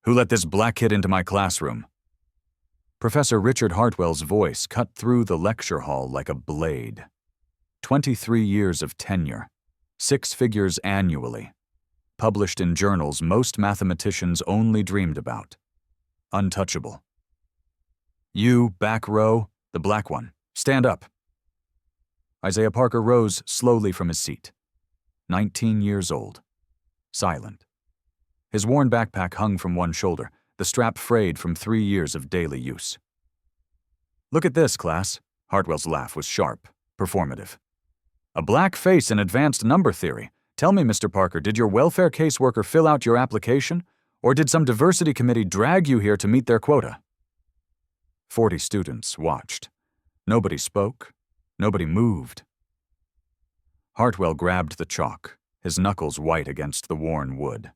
Who let this black kid into my classroom? Professor Richard Hartwell's voice cut through the lecture hall like a blade. 23 years of tenure, 6 figures annually, published in journals most mathematicians only dreamed about. Untouchable. You, back row, the black one, stand up. Isaiah Parker rose slowly from his seat. 19 years old. Silent. His worn backpack hung from one shoulder, the strap frayed from 3 years of daily use. Look at this, class. Hartwell's laugh was sharp, performative. A black face in advanced number theory. Tell me, Mr. Parker, did your welfare caseworker fill out your application? Or did some diversity committee drag you here to meet their quota? 40 students watched. Nobody spoke. Nobody moved. Hartwell grabbed the chalk, his knuckles white against the worn wood.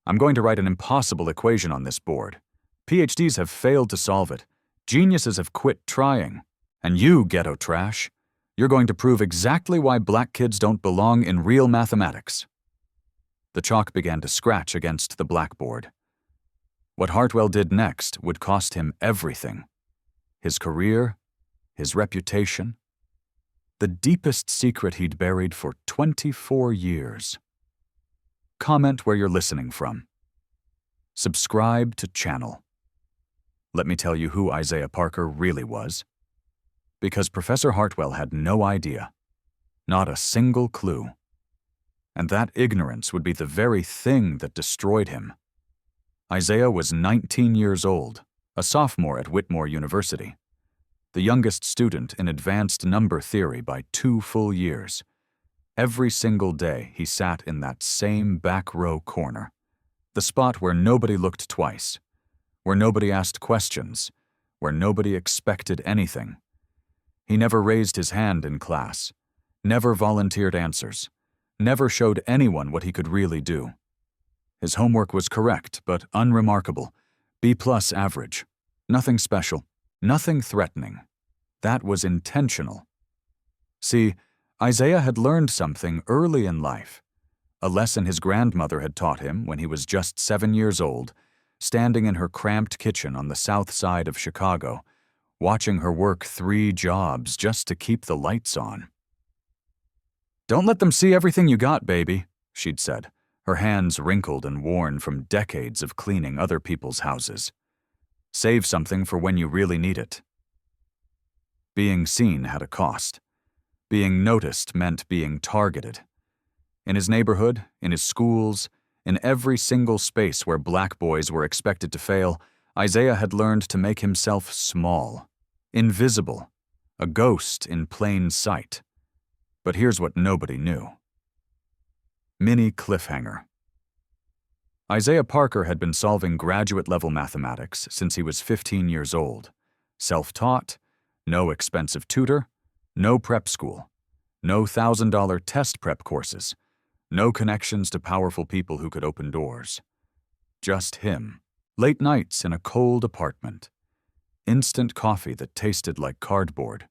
I'm going to write an impossible equation on this board. PhDs have failed to solve it. Geniuses have quit trying. And you, ghetto trash, you're going to prove exactly why black kids don't belong in real mathematics. The chalk began to scratch against the blackboard. What Hartwell did next would cost him everything. His career, his reputation, the deepest secret he'd buried for 24 years. Comment where you're listening from. Subscribe to channel. Let me tell you who Isaiah Parker really was. Because Professor Hartwell had no idea. Not a single clue. And that ignorance would be the very thing that destroyed him. Isaiah was 19 years old, a sophomore at Whitmore University, the youngest student in advanced number theory by 2 full years. Every single day he sat in that same back row corner, the spot where nobody looked twice, where nobody asked questions, where nobody expected anything. He never raised his hand in class, never volunteered answers, never showed anyone what he could really do. His homework was correct, but unremarkable. B+ average. Nothing special, nothing threatening. That was intentional. See, Isaiah had learned something early in life, a lesson his grandmother had taught him when he was just 7 years old, standing in her cramped kitchen on the south side of Chicago, watching her work 3 jobs just to keep the lights on. "Don't let them see everything you got, baby," she'd said, her hands wrinkled and worn from decades of cleaning other people's houses. "Save something for when you really need it." Being seen had a cost. Being noticed meant being targeted. In his neighborhood, in his schools, in every single space where black boys were expected to fail, Isaiah had learned to make himself small, invisible, a ghost in plain sight. But here's what nobody knew. Mini cliffhanger. Isaiah Parker had been solving graduate-level mathematics since he was 15 years old. Self-taught, no expensive tutor, no prep school, no $1,000 test prep courses, no connections to powerful people who could open doors. Just him. Late nights in a cold apartment. Instant coffee that tasted like cardboard.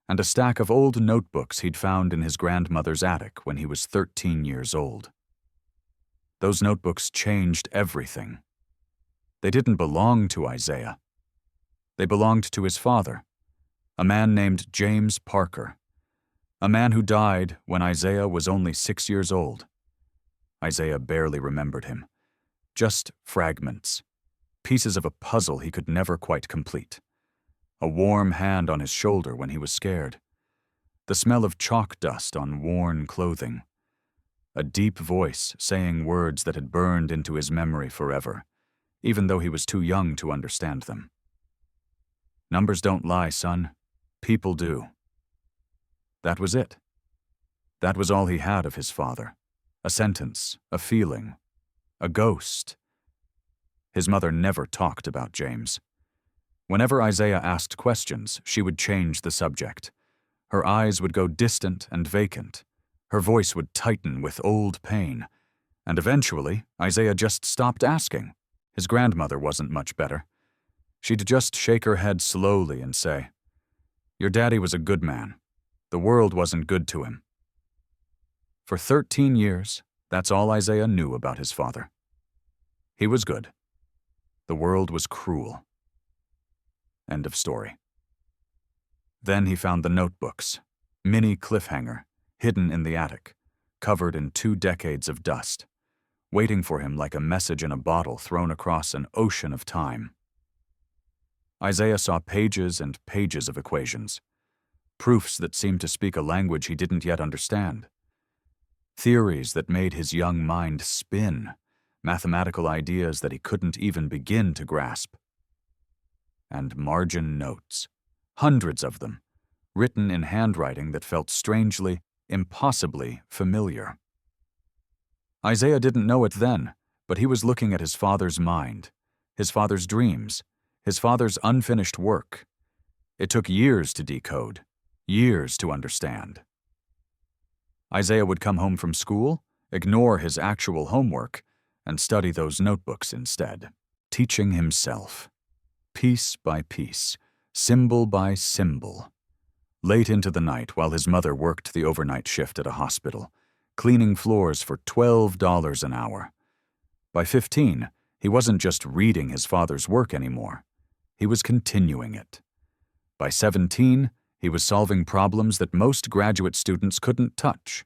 And a stack of old notebooks he'd found in his grandmother's attic when he was 13 years old. Those notebooks changed everything. They didn't belong to Isaiah. They belonged to his father, a man named James Parker, a man who died when Isaiah was only 6 years old. Isaiah barely remembered him. Just fragments, pieces of a puzzle he could never quite complete. A warm hand on his shoulder when he was scared. The smell of chalk dust on worn clothing. A deep voice saying words that had burned into his memory forever, even though he was too young to understand them. Numbers don't lie, son. People do. That was it. That was all he had of his father. A sentence, a feeling, a ghost. His mother never talked about James. Whenever Isaiah asked questions, she would change the subject. Her eyes would go distant and vacant. Her voice would tighten with old pain. And eventually, Isaiah just stopped asking. His grandmother wasn't much better. She'd just shake her head slowly and say, "Your daddy was a good man. The world wasn't good to him." For 13 years, that's all Isaiah knew about his father. He was good. The world was cruel. End of story. Then he found the notebooks, mini cliffhanger, hidden in the attic, covered in 2 decades of dust, waiting for him like a message in a bottle thrown across an ocean of time. Isaiah saw pages and pages of equations, proofs that seemed to speak a language he didn't yet understand, theories that made his young mind spin, mathematical ideas that he couldn't even begin to grasp. And margin notes, hundreds of them, written in handwriting that felt strangely, impossibly familiar. Isaiah didn't know it then, but he was looking at his father's mind, his father's dreams, his father's unfinished work. It took years to decode, years to understand. Isaiah would come home from school, ignore his actual homework, and study those notebooks instead, teaching himself, piece by piece, symbol by symbol. Late into the night, while his mother worked the overnight shift at a hospital, cleaning floors for $12 an hour. By 15, he wasn't just reading his father's work anymore. He was continuing it. By 17, he was solving problems that most graduate students couldn't touch.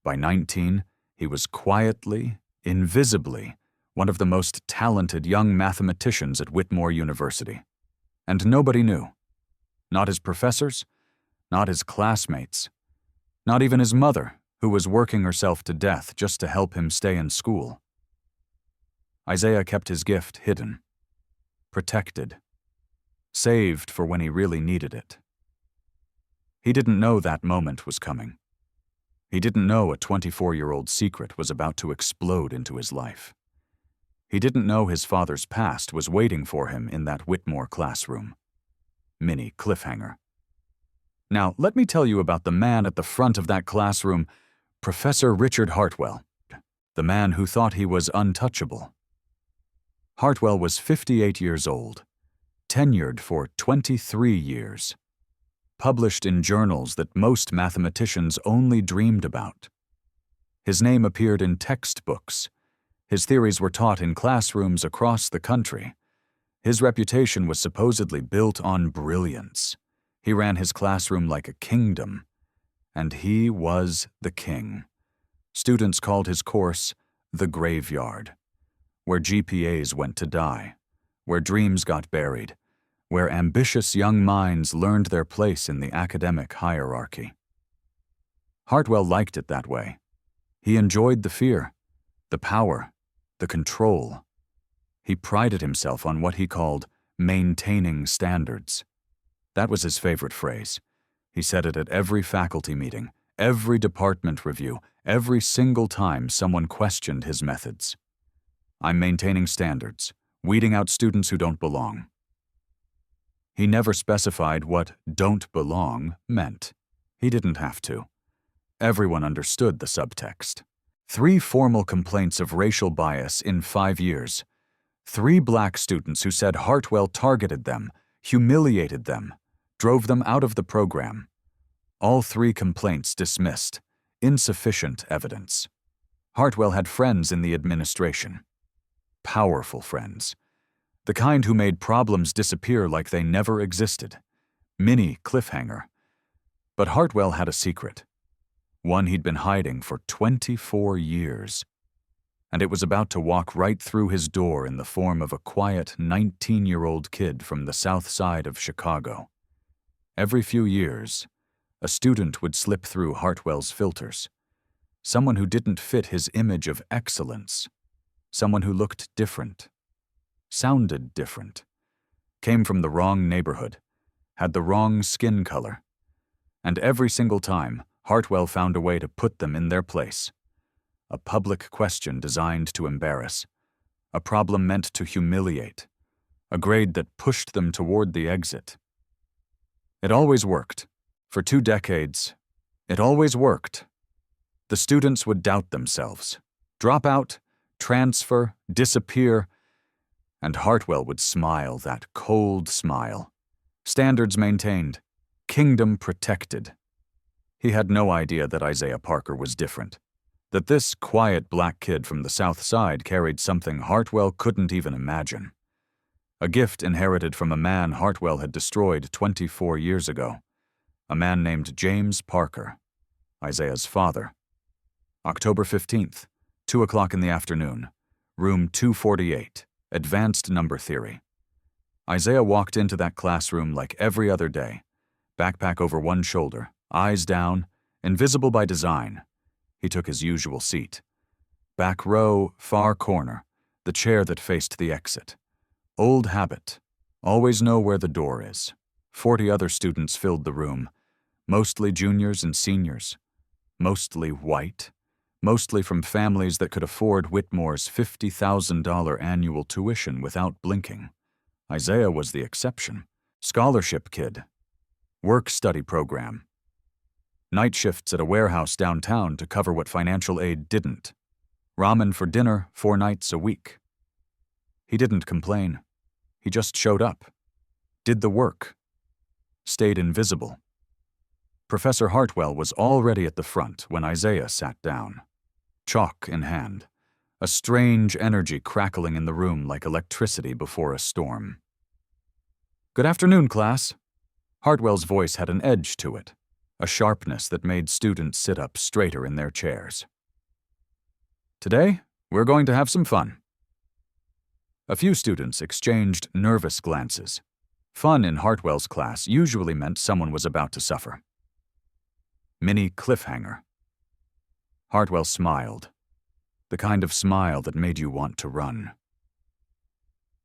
By 19, he was quietly, invisibly, one of the most talented young mathematicians at Whitmore University. And nobody knew. Not his professors, not his classmates, not even his mother, who was working herself to death just to help him stay in school. Isaiah kept his gift hidden, protected, saved for when he really needed it. He didn't know that moment was coming. He didn't know a 24-year-old secret was about to explode into his life. He didn't know his father's past was waiting for him in that Whitmore classroom. Mini cliffhanger. Now, let me tell you about the man at the front of that classroom, Professor Richard Hartwell, the man who thought he was untouchable. Hartwell was 58 years old, tenured for 23 years, published in journals that most mathematicians only dreamed about. His name appeared in textbooks. His theories were taught in classrooms across the country. His reputation was supposedly built on brilliance. He ran his classroom like a kingdom, and he was the king. Students called his course the graveyard, where GPAs went to die, where dreams got buried, where ambitious young minds learned their place in the academic hierarchy. Hartwell liked it that way. He enjoyed the fear, the power, the control. He prided himself on what he called maintaining standards. That was his favorite phrase. He said it at every faculty meeting, every department review, every single time someone questioned his methods. I'm maintaining standards, weeding out students who don't belong. He never specified what don't belong meant. He didn't have to. Everyone understood the subtext. 3 formal complaints of racial bias in 5 years. 3 black students who said Hartwell targeted them, humiliated them, drove them out of the program. All 3 complaints dismissed. Insufficient evidence. Hartwell had friends in the administration. Powerful friends. The kind who made problems disappear like they never existed. Mini cliffhanger. But Hartwell had a secret. One he'd been hiding for 24 years. And it was about to walk right through his door in the form of a quiet 19-year-old kid from the south side of Chicago. Every few years, a student would slip through Hartwell's filters. Someone who didn't fit his image of excellence. Someone who looked different. Sounded different. Came from the wrong neighborhood. Had the wrong skin color. And every single time, Hartwell found a way to put them in their place. A public question designed to embarrass. A problem meant to humiliate. A grade that pushed them toward the exit. It always worked. For 2 decades, it always worked. The students would doubt themselves, drop out, transfer, disappear, and Hartwell would smile that cold smile. Standards maintained, kingdom protected. He had no idea that Isaiah Parker was different. That this quiet black kid from the South Side carried something Hartwell couldn't even imagine. A gift inherited from a man Hartwell had destroyed 24 years ago. A man named James Parker, Isaiah's father. October 15th, 2 o'clock in the afternoon, room 248, advanced number theory. Isaiah walked into that classroom like every other day, backpack over one shoulder, eyes down, invisible by design. He took his usual seat. Back row, far corner, the chair that faced the exit. Old habit. Always know where the door is. 40 other students filled the room, mostly juniors and seniors. Mostly white. Mostly from families that could afford Whitmore's $50,000 annual tuition without blinking. Isaiah was the exception. Scholarship kid. Work-study program. Night shifts at a warehouse downtown to cover what financial aid didn't. Ramen for dinner 4 nights a week. He didn't complain. He just showed up. Did the work. Stayed invisible. Professor Hartwell was already at the front when Isaiah sat down. Chalk in hand. A strange energy crackling in the room like electricity before a storm. "Good afternoon, class." Hartwell's voice had an edge to it, a sharpness that made students sit up straighter in their chairs. "Today, we're going to have some fun." A few students exchanged nervous glances. Fun in Hartwell's class usually meant someone was about to suffer. Mini cliffhanger. Hartwell smiled. The kind of smile that made you want to run.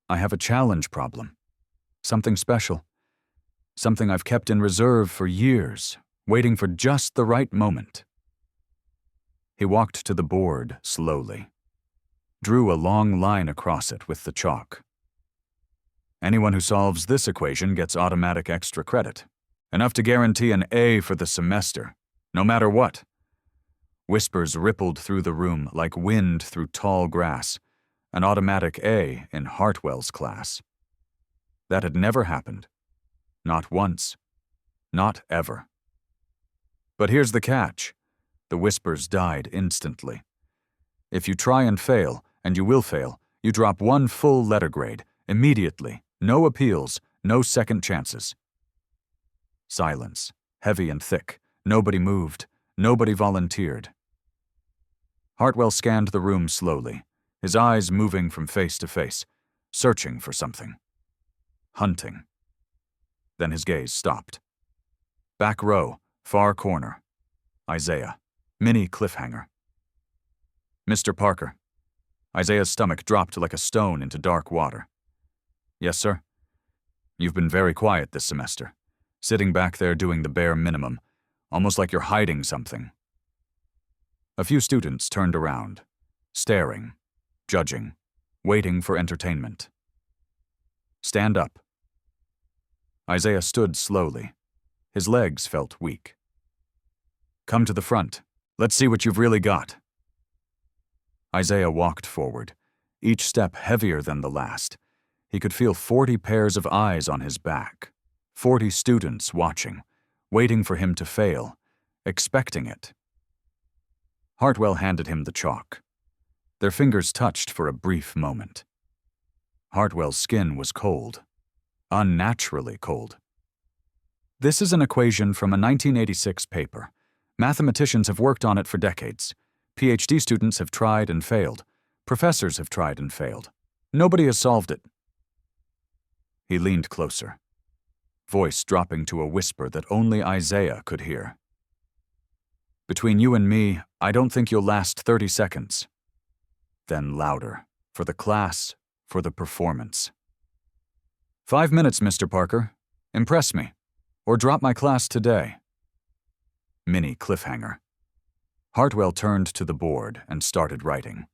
"I have a challenge problem. Something special. Something I've kept in reserve for years, waiting for just the right moment." He walked to the board slowly. Drew a long line across it with the chalk. "Anyone who solves this equation gets automatic extra credit. Enough to guarantee an A for the semester, no matter what." Whispers rippled through the room like wind through tall grass. An automatic A in Hartwell's class. That had never happened. Not once. Not ever. But here's the catch. The whispers died instantly. If you try and fail, and you will fail, you drop 1 full letter grade, immediately. No appeals, no second chances. Silence, heavy and thick. Nobody moved. Nobody volunteered. Hartwell scanned the room slowly, his eyes moving from face to face, searching for something. Hunting. Then his gaze stopped. Back row, far corner. Isaiah. Mini cliffhanger. "Mr. Parker." Isaiah's stomach dropped like a stone into dark water. "Yes, sir?" "You've been very quiet this semester, sitting back there doing the bare minimum, almost like you're hiding something." A few students turned around, staring, judging, waiting for entertainment. "Stand up." Isaiah stood slowly. His legs felt weak. "Come to the front. Let's see what you've really got." Isaiah walked forward, each step heavier than the last. He could feel 40 pairs of eyes on his back, 40 students watching, waiting for him to fail, expecting it. Hartwell handed him the chalk. Their fingers touched for a brief moment. Hartwell's skin was cold, unnaturally cold. "This is an equation from a 1986 paper. Mathematicians have worked on it for decades. PhD students have tried and failed. Professors have tried and failed. Nobody has solved it." He leaned closer, voice dropping to a whisper that only Isaiah could hear. "Between you and me, I don't think you'll last 30 seconds. Then louder, for the class, for the performance. 5 minutes, Mr. Parker. Impress me, or drop my class today." Mini cliffhanger. Hartwell turned to the board and started writing.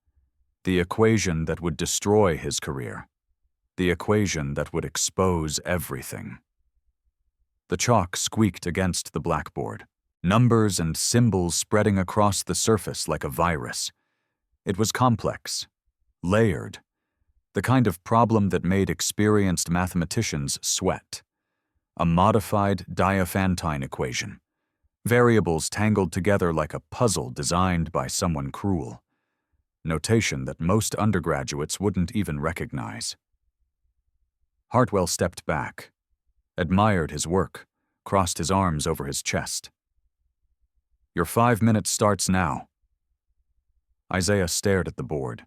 The equation that would destroy his career. The equation that would expose everything. The chalk squeaked against the blackboard, numbers and symbols spreading across the surface like a virus. It was complex, layered, the kind of problem that made experienced mathematicians sweat. A modified Diophantine equation, Variables tangled together like a puzzle designed by someone cruel. Notation that most undergraduates wouldn't even recognize. Hartwell stepped back, admired his work, crossed his arms over his chest. "Your 5 minutes starts now." Isaiah stared at the board.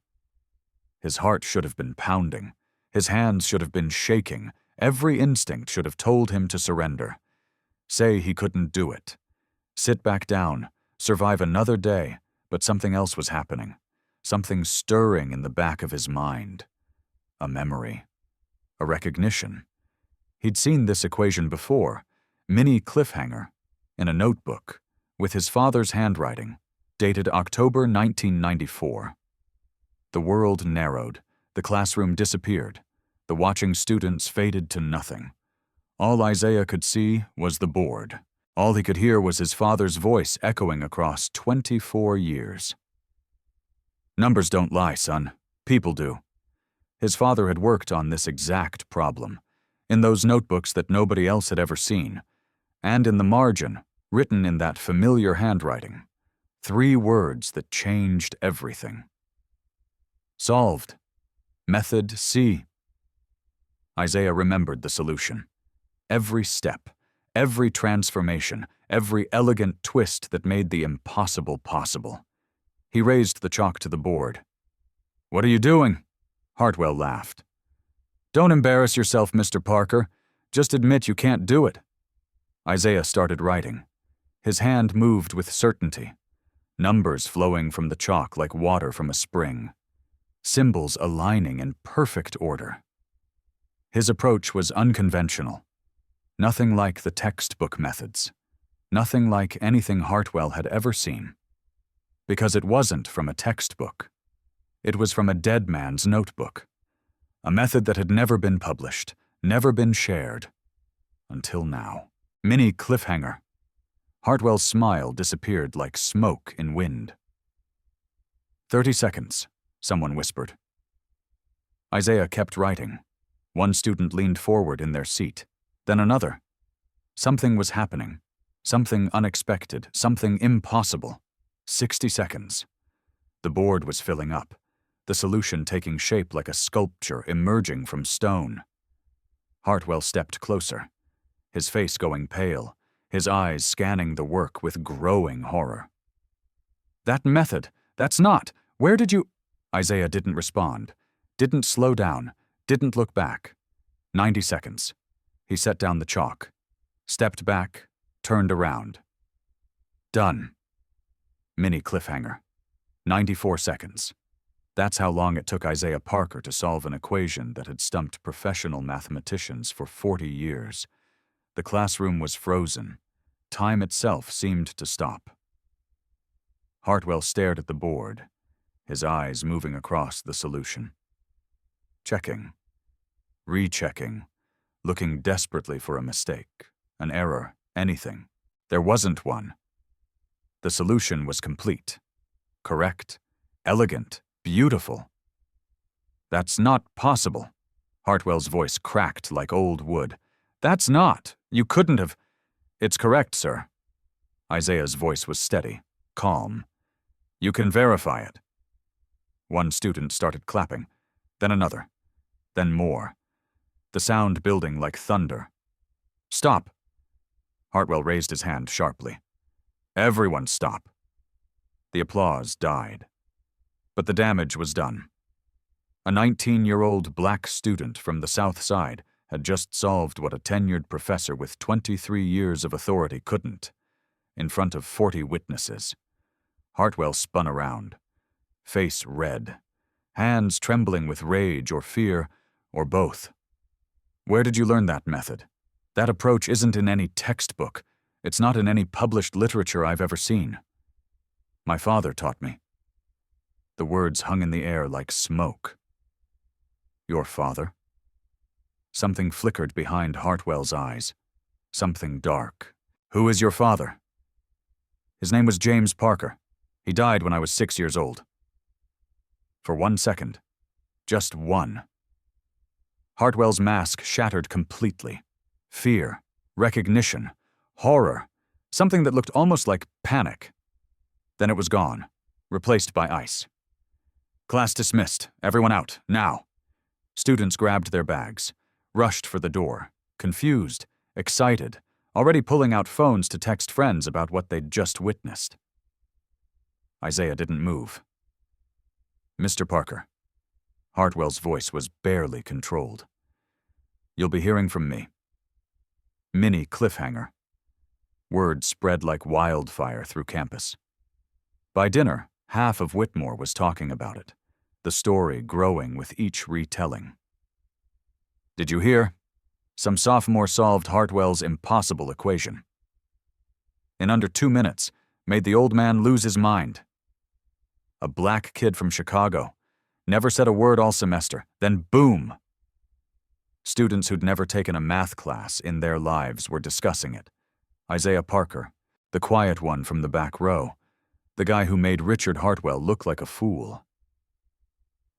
His heart should have been pounding. His hands should have been shaking. Every instinct should have told him to surrender. Say he couldn't do it. Sit back down, survive another day, but something else was happening. Something stirring in the back of his mind. A memory. A recognition. He'd seen this equation before, mini cliffhanger, in a notebook, with his father's handwriting, dated October 1994. The world narrowed, the classroom disappeared, the watching students faded to nothing. All Isaiah could see was the board. All he could hear was his father's voice echoing across 24 years. "Numbers don't lie, son. People do." His father had worked on this exact problem, in those notebooks that nobody else had ever seen, and in the margin, written in that familiar handwriting, 3 words that changed everything. Solved. Method C. Isaiah remembered the solution. Every step, every transformation, every elegant twist that made the impossible possible. He raised the chalk to the board. "What are you doing?" Hartwell laughed. "Don't embarrass yourself, Mr. Parker. Just admit you can't do it." Isaiah started writing. His hand moved with certainty, numbers flowing from the chalk like water from a spring, symbols aligning in perfect order. His approach was unconventional, nothing like the textbook methods, nothing like anything Hartwell had ever seen. Because it wasn't from a textbook. It was from a dead man's notebook. A method that had never been published, never been shared. Until now. Mini cliffhanger. Hartwell's smile disappeared like smoke in wind. 30 seconds, someone whispered. Isaiah kept writing. One student leaned forward in their seat, then another. Something was happening. Something unexpected, something impossible. 60 seconds. The board was filling up, the solution taking shape like a sculpture emerging from stone. Hartwell stepped closer, his face going pale, his eyes scanning the work with growing horror. "That method, that's not, where did you—" Isaiah didn't respond, didn't slow down, didn't look back. 90 seconds. He set down the chalk, stepped back, turned around. Done. Mini cliffhanger. 94 seconds. That's how long it took Isaiah Parker to solve an equation that had stumped professional mathematicians for 40 years. The classroom was frozen. Time itself seemed to stop. Hartwell stared at the board, his eyes moving across the solution. Checking. Rechecking. Looking desperately for a mistake, an error, anything. There wasn't one. The solution was complete. Correct. Elegant. Beautiful. "That's not possible." Hartwell's voice cracked like old wood. "That's not. You couldn't have—" "It's correct, sir." Isaiah's voice was steady, calm. "You can verify it." One student started clapping, then another, then more. The sound building like thunder. "Stop." Hartwell raised his hand sharply. "Everyone stop." The applause died. But the damage was done. A 19-year-old black student from the South Side had just solved what a tenured professor with 23 years of authority couldn't, in front of 40 witnesses. Hartwell spun around, face red, hands trembling with rage or fear, or both. "Where did you learn that method? That approach isn't in any textbook. It's not in any published literature I've ever seen." "My father taught me." The words hung in the air like smoke. "Your father?" Something flickered behind Hartwell's eyes. Something dark. "Who is your father?" "His name was James Parker. He died when I was 6 years old." For 1 second, just one, Hartwell's mask shattered completely. Fear, recognition, horror. Something that looked almost like panic. Then it was gone, replaced by ice. Class dismissed. Everyone out, now. Students grabbed their bags, rushed for the door, confused, excited, already pulling out phones to text friends about what they'd just witnessed. Isaiah didn't move. "Mr. Parker." Hartwell's voice was barely controlled. "You'll be hearing from me." Mini cliffhanger. Word spread like wildfire through campus. By dinner, half of Whitmore was talking about it, the story growing with each retelling. "Did you hear? Some sophomore solved Hartwell's impossible equation. In under 2 minutes, made the old man lose his mind. A black kid from Chicago, never said a word all semester, then boom! Students who'd never taken a math class in their lives were discussing it. Isaiah Parker, the quiet one from the back row, the guy who made Richard Hartwell look like a fool.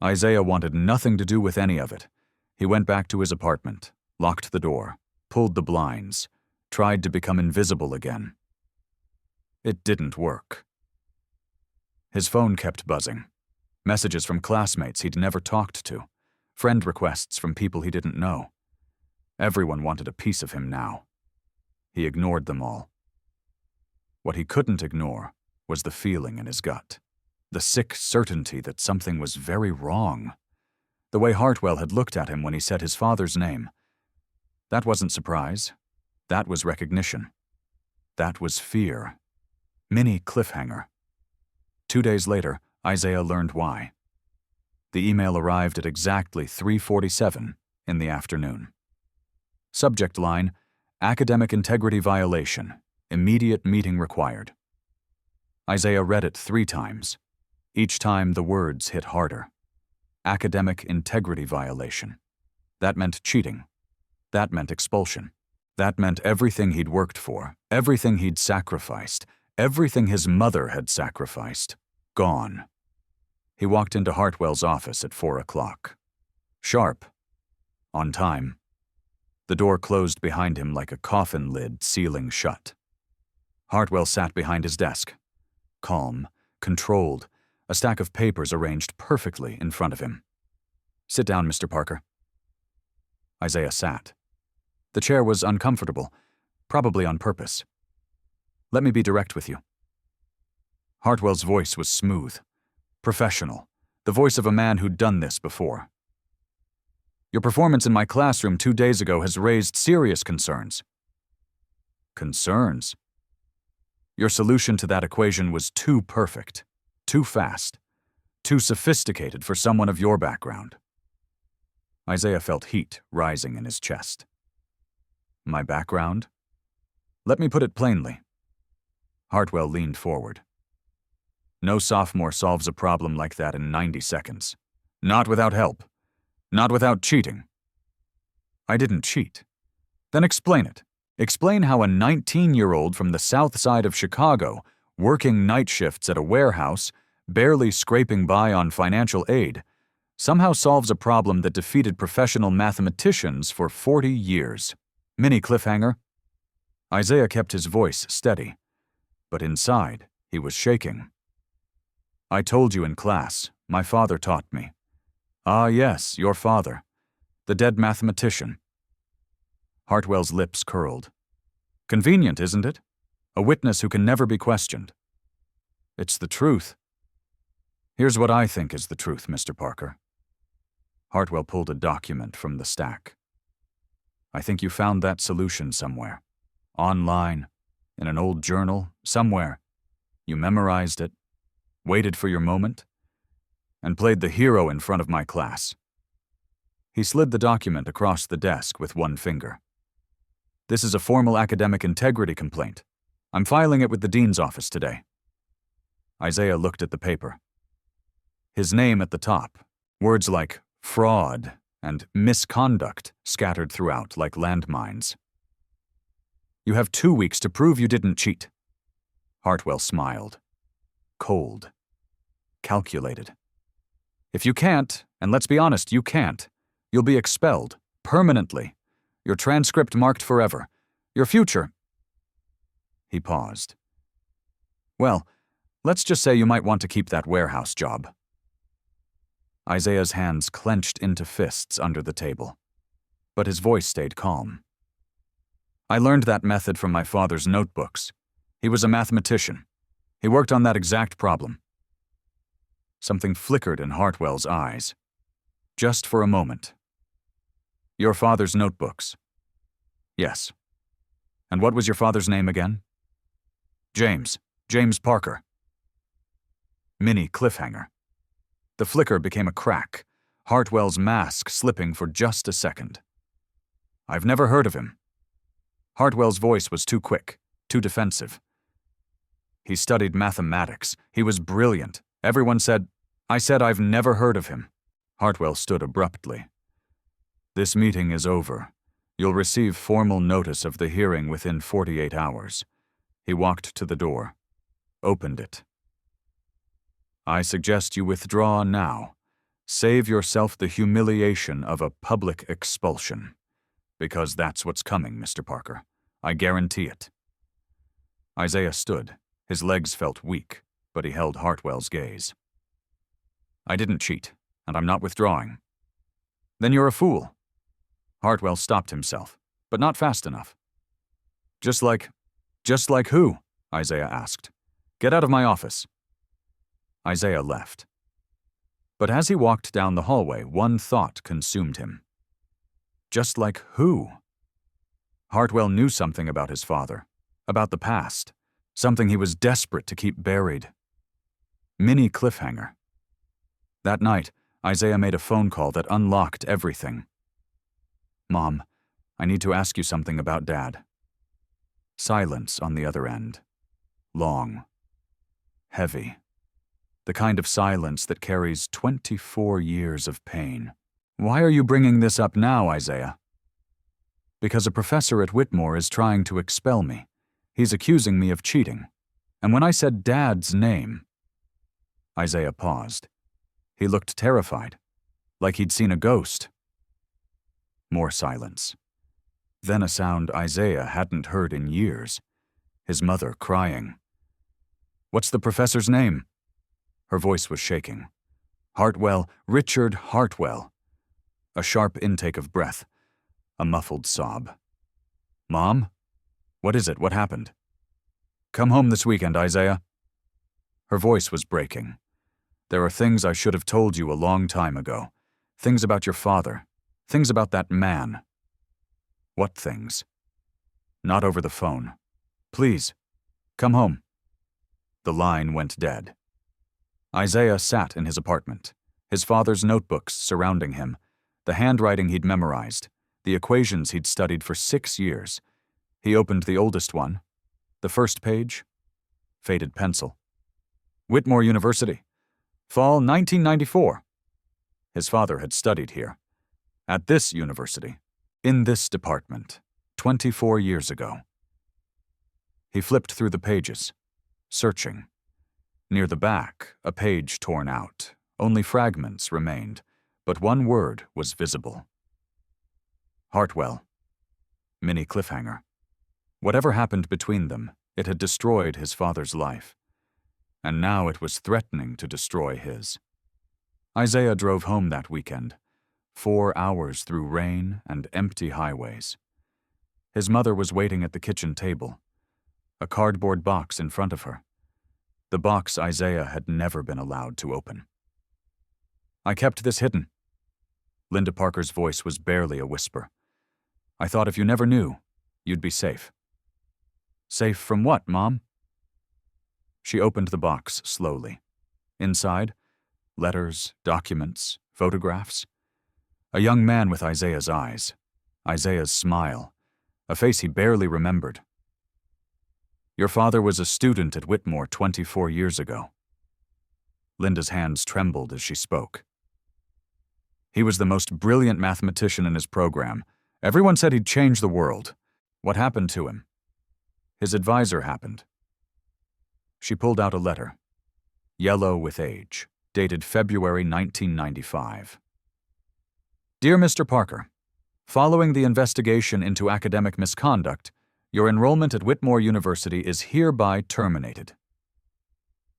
Isaiah wanted nothing to do with any of it. He went back to his apartment, locked the door, pulled the blinds, tried to become invisible again. It didn't work. His phone kept buzzing. Messages from classmates he'd never talked to, friend requests from people he didn't know. Everyone wanted a piece of him now. He ignored them all. What he couldn't ignore was the feeling in his gut, the sick certainty that something was very wrong. The way Hartwell had looked at him when he said his father's name. That wasn't surprise. That was recognition. That was fear. Mini cliffhanger. 2 days later, Isaiah learned why. The email arrived at exactly 3:47 in the afternoon. Subject line, "Academic integrity violation. Immediate meeting required." Isaiah read it 3 times. Each time the words hit harder. Academic integrity violation. That meant cheating. That meant expulsion. That meant everything he'd worked for, everything he'd sacrificed, everything his mother had sacrificed. Gone. He walked into Hartwell's office at 4 o'clock. Sharp. On time. The door closed behind him like a coffin lid sealing shut. Hartwell sat behind his desk. Calm, controlled, a stack of papers arranged perfectly in front of him. "Sit down, Mr. Parker." Isaiah sat. The chair was uncomfortable, probably on purpose. "Let me be direct with you." Hartwell's voice was smooth, professional, the voice of a man who'd done this before. "Your performance in my classroom 2 days ago has raised serious concerns." "Concerns?" "Your solution to that equation was too perfect, too fast, too sophisticated for someone of your background." Isaiah felt heat rising in his chest. "My background?" "Let me put it plainly." Hartwell leaned forward. "No sophomore solves a problem like that in 90 seconds. Not without help. Not without cheating." "I didn't cheat." "Then explain it. Explain how a 19-year-old from the south side of Chicago, working night shifts at a warehouse, barely scraping by on financial aid, somehow solves a problem that defeated professional mathematicians for 40 years. Mini cliffhanger." Isaiah kept his voice steady, but inside he was shaking. "I told you in class, my father taught me." "Ah, yes, your father. The dead mathematician." Hartwell's lips curled. "Convenient, isn't it? A witness who can never be questioned." "It's the truth." "Here's what I think is the truth, Mr. Parker." Hartwell pulled a document from the stack. "I think you found that solution somewhere. Online, in an old journal, somewhere. You memorized it, waited for your moment, and played the hero in front of my class." He slid the document across the desk with one finger. "This is a formal academic integrity complaint. I'm filing it with the dean's office today." Isaiah looked at the paper. His name at the top, words like fraud and misconduct scattered throughout like landmines. "You have 2 weeks to prove you didn't cheat." Hartwell smiled. Cold. Calculated. "If you can't, and let's be honest, you can't, you'll be expelled, permanently. Your transcript marked forever. Your future." He paused. Well, let's just say you might want to keep that warehouse job. Isaiah's hands clenched into fists under the table, but his voice stayed calm. I learned that method from my father's notebooks. He was a mathematician. He worked on that exact problem. Something flickered in Hartwell's eyes. Just for a moment. Your father's notebooks? Yes. And what was your father's name again? James Parker. Mini cliffhanger. The flicker became a crack, Hartwell's mask slipping for just a second. I've never heard of him. Hartwell's voice was too quick, too defensive. He studied mathematics. He was brilliant. Everyone said, I said I've never heard of him. Hartwell stood abruptly. This meeting is over. You'll receive formal notice of the hearing within 48 hours. He walked to the door, opened it. I suggest you withdraw now. Save yourself the humiliation of a public expulsion. Because that's what's coming, Mr. Parker. I guarantee it. Isaiah stood. His legs felt weak, but he held Hartwell's gaze. I didn't cheat, and I'm not withdrawing. Then you're a fool. Hartwell stopped himself, but not fast enough. Just like who? Isaiah asked. Get out of my office. Isaiah left. But as he walked down the hallway, one thought consumed him. Just like who? Hartwell knew something about his father, about the past, something he was desperate to keep buried. Mini cliffhanger. That night, Isaiah made a phone call that unlocked everything. Mom, I need to ask you something about Dad. Silence on the other end. Long. Heavy. The kind of silence that carries 24 years of pain. Why are you bringing this up now, Isaiah? Because a professor at Whitmore is trying to expel me. He's accusing me of cheating. And when I said Dad's name... Isaiah paused. He looked terrified, like he'd seen a ghost. More silence. Then a sound Isaiah hadn't heard in years. His mother crying. What's the professor's name? Her voice was shaking. Hartwell, Richard Hartwell. A sharp intake of breath. A muffled sob. Mom? What is it? What happened? Come home this weekend, Isaiah. Her voice was breaking. There are things I should have told you a long time ago. Things about your father. Things about that man. What things? Not over the phone. Please, come home. The line went dead. Isaiah sat in his apartment, his father's notebooks surrounding him, the handwriting he'd memorized, the equations he'd studied for 6 years. He opened the oldest one. The first page. Faded pencil. Whitmore University. Fall 1994. His father had studied here. At this university. In this department. 24 years ago. He flipped through the pages, searching. Near the back, a page torn out. Only fragments remained, but one word was visible. Hartwell. Mini cliffhanger. Whatever happened between them, it had destroyed his father's life. And now it was threatening to destroy his. Isaiah drove home that weekend, 4 hours through rain and empty highways. His mother was waiting at the kitchen table, a cardboard box in front of her. The box Isaiah had never been allowed to open. I kept this hidden. Linda Parker's voice was barely a whisper. I thought if you never knew, you'd be safe. Safe from what, Mom? She opened the box slowly. Inside, letters, documents, photographs. A young man with Isaiah's eyes, Isaiah's smile, a face he barely remembered. Your father was a student at Whitmore 24 years ago. Linda's hands trembled as she spoke. He was the most brilliant mathematician in his program. Everyone said he'd change the world. What happened to him? His advisor happened. She pulled out a letter, yellow with age, dated February 1995. Dear Mr. Parker, following the investigation into academic misconduct, Your enrollment at Whitmore University is hereby terminated.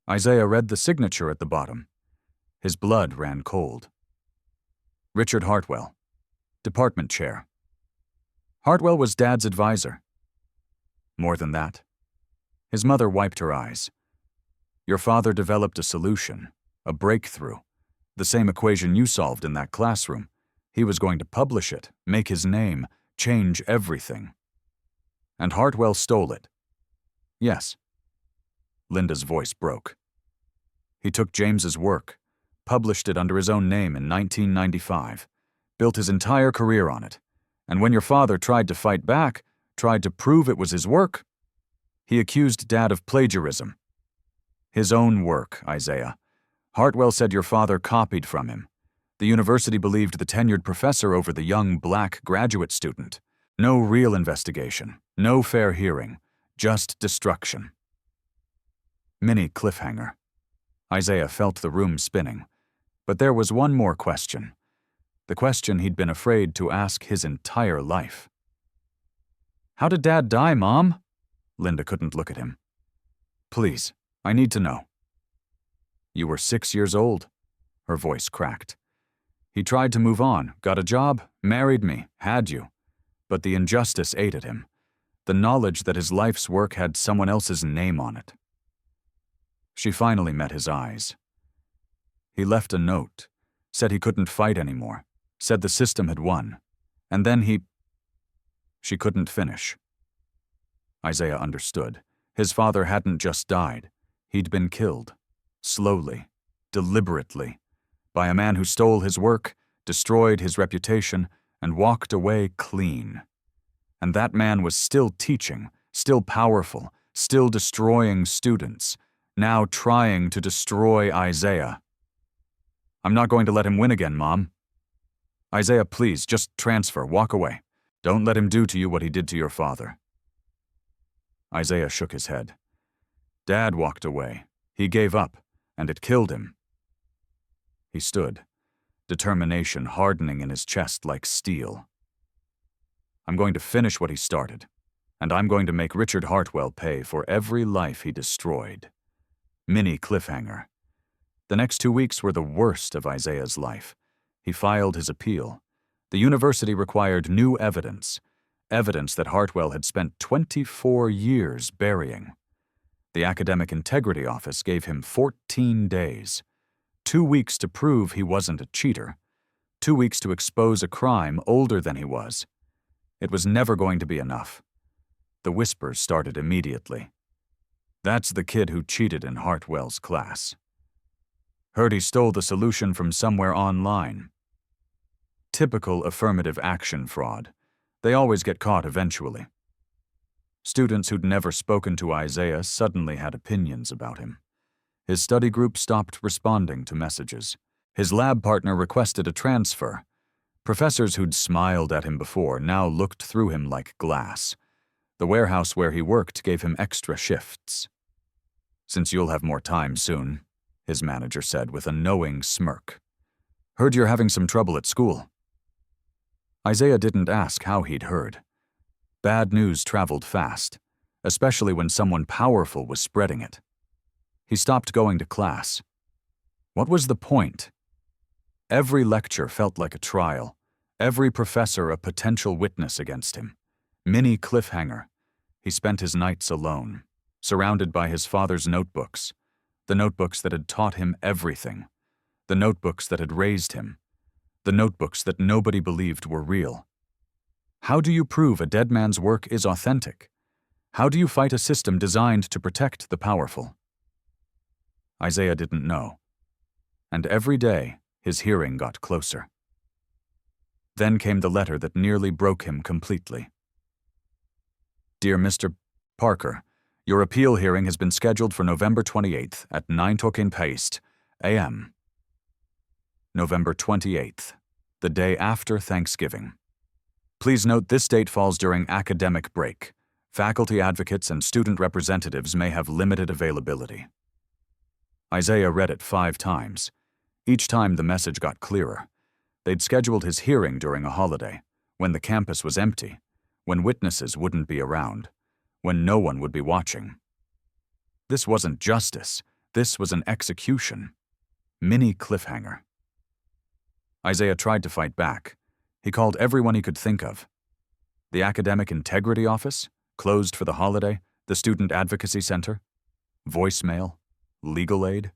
Isaiah read the signature at the bottom. His blood ran cold. Richard Hartwell, department chair. Hartwell was Dad's advisor. More than that. His mother wiped her eyes. Your father developed a solution, a breakthrough, the same equation you solved in that classroom. He was going to publish it, make his name, change everything. And Hartwell stole it. Yes. Linda's voice broke. He took James's work, published it under his own name in 1995, built his entire career on it, and when your father tried to fight back, tried to prove it was his work, he accused Dad of plagiarism. His own work, Isaiah. Hartwell said your father copied from him. The university believed the tenured professor over the young black graduate student. No real investigation, no fair hearing, just destruction. Mini cliffhanger. Isaiah felt the room spinning. But there was one more question. The question he'd been afraid to ask his entire life. How did Dad die, Mom? Linda couldn't look at him. Please, I need to know. You were 6 years old. Her voice cracked. He tried to move on, got a job, married me, had you. But the injustice ate at him. The knowledge that his life's work had someone else's name on it. She finally met his eyes. He left a note, said he couldn't fight anymore, said the system had won, and then he... She couldn't finish. Isaiah understood. His father hadn't just died. He'd been killed. Slowly, deliberately, by a man who stole his work, destroyed his reputation, and walked away clean. And that man was still teaching, still powerful, still destroying students, now trying to destroy Isaiah. I'm not going to let him win again, Mom. Isaiah, please, just transfer, walk away. Don't let him do to you what he did to your father. Isaiah shook his head. Dad walked away. He gave up, and it killed him. He stood, determination hardening in his chest like steel. I'm going to finish what he started, and I'm going to make Richard Hartwell pay for every life he destroyed. Mini cliffhanger. The next 2 weeks were the worst of Isaiah's life. He filed his appeal. The university required new evidence, evidence that Hartwell had spent 24 years burying. The Academic Integrity Office gave him 14 days, 2 weeks to prove he wasn't a cheater, 2 weeks to expose a crime older than he was. It was never going to be enough. The whispers started immediately. That's the kid who cheated in Hartwell's class. Heard he stole the solution from somewhere online. Typical affirmative action fraud. They always get caught eventually. Students who'd never spoken to Isaiah suddenly had opinions about him. His study group stopped responding to messages. His lab partner requested a transfer. Professors who'd smiled at him before now looked through him like glass. The warehouse where he worked gave him extra shifts. Since you'll have more time soon, his manager said with a knowing smirk. Heard you're having some trouble at school. Isaiah didn't ask how he'd heard. Bad news traveled fast, especially when someone powerful was spreading it. He stopped going to class. What was the point? Every lecture felt like a trial, every professor a potential witness against him. Mini cliffhanger. He spent his nights alone, surrounded by his father's notebooks, the notebooks that had taught him everything, the notebooks that had raised him, the notebooks that nobody believed were real. How do you prove a dead man's work is authentic? How do you fight a system designed to protect the powerful? Isaiah didn't know. And every day, his hearing got closer. Then came the letter that nearly broke him completely. Dear Mr. Parker, your appeal hearing has been scheduled for November 28th at 9:15 a.m. November 28th, the day after Thanksgiving. Please note this date falls during academic break. Faculty advocates and student representatives may have limited availability. Isaiah read it 5 times. Each time the message got clearer. They'd scheduled his hearing during a holiday, when the campus was empty, when witnesses wouldn't be around, when no one would be watching. This wasn't justice. This was an execution. Mini cliffhanger. Isaiah tried to fight back. He called everyone he could think of. The Academic Integrity Office, closed for the holiday, the Student Advocacy Center, voicemail, legal aid.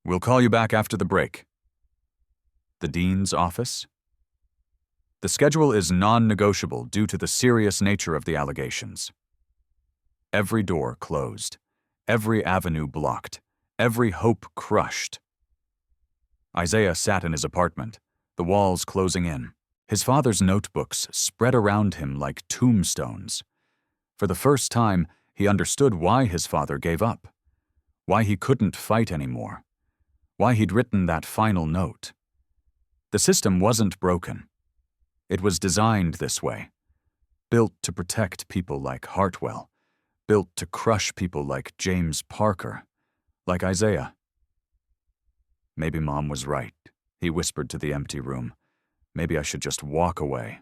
We'll call you back after the break. The Dean's office. The schedule is non-negotiable due to the serious nature of the allegations. Every door closed, every avenue blocked, every hope crushed. Isaiah sat in his apartment, the walls closing in. His father's notebooks spread around him like tombstones. For the first time, he understood why his father gave up, why he couldn't fight anymore, why he'd written that final note. The system wasn't broken. It was designed this way, built to protect people like Hartwell, built to crush people like James Parker, like Isaiah. Maybe Mom was right, he whispered to the empty room. Maybe I should just walk away.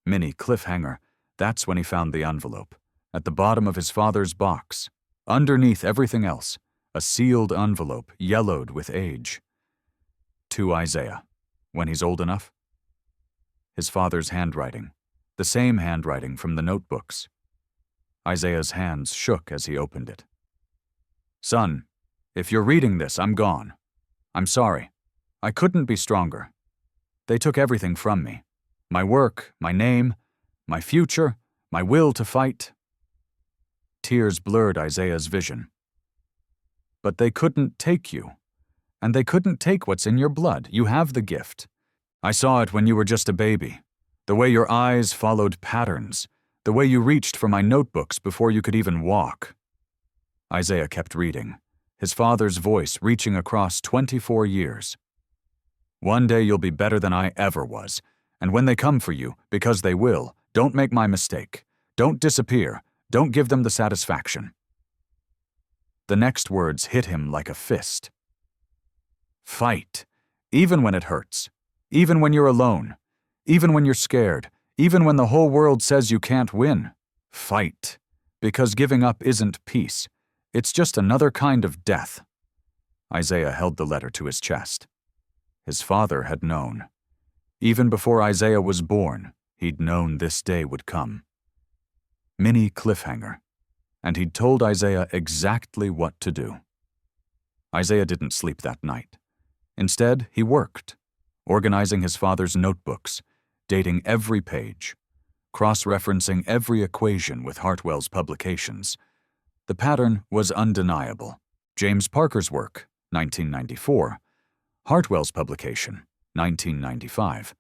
Mini cliffhanger, that's when he found the envelope, at the bottom of his father's box, underneath everything else, a sealed envelope yellowed with age. To Isaiah, when he's old enough. His father's handwriting, the same handwriting from the notebooks. Isaiah's hands shook as he opened it. Son, if you're reading this, I'm gone. I'm sorry. I couldn't be stronger. They took everything from me. My work, my name, my future, my will to fight. Tears blurred Isaiah's vision. But they couldn't take you. And they couldn't take what's in your blood. You have the gift. I saw it when you were just a baby. The way your eyes followed patterns. The way you reached for my notebooks before you could even walk. Isaiah kept reading, his father's voice reaching across 24 years. One day you'll be better than I ever was, and when they come for you, because they will, don't make my mistake. Don't disappear. Don't give them the satisfaction. The next words hit him like a fist. Fight, even when it hurts, even when you're alone, even when you're scared, even when the whole world says you can't win. Fight, because giving up isn't peace. It's just another kind of death. Isaiah held the letter to his chest. His father had known. Even before Isaiah was born, he'd known this day would come. Mini cliffhanger, and he'd told Isaiah exactly what to do. Isaiah didn't sleep that night. Instead, he worked, organizing his father's notebooks, dating every page, cross-referencing every equation with Hartwell's publications. The pattern was undeniable. James Parker's work, 1994. Hartwell's publication, 1995.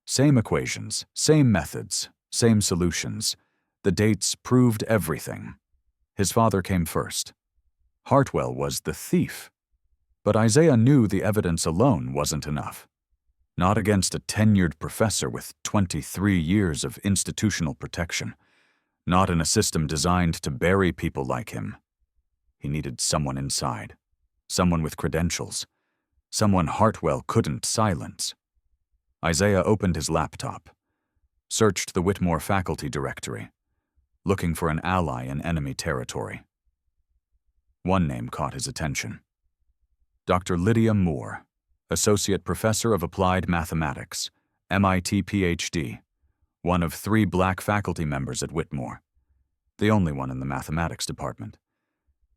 Same equations, same methods, same solutions. The dates proved everything. His father came first. Hartwell was the thief. But Isaiah knew the evidence alone wasn't enough. Not against a tenured professor with 23 years of institutional protection. Not in a system designed to bury people like him. He needed someone inside. Someone with credentials. Someone Hartwell couldn't silence. Isaiah opened his laptop, searched the Whitmore faculty directory, looking for an ally in enemy territory. One name caught his attention. Dr. Lydia Moore, Associate Professor of Applied Mathematics, MIT PhD, one of 3 black faculty members at Whitmore, the only one in the mathematics department.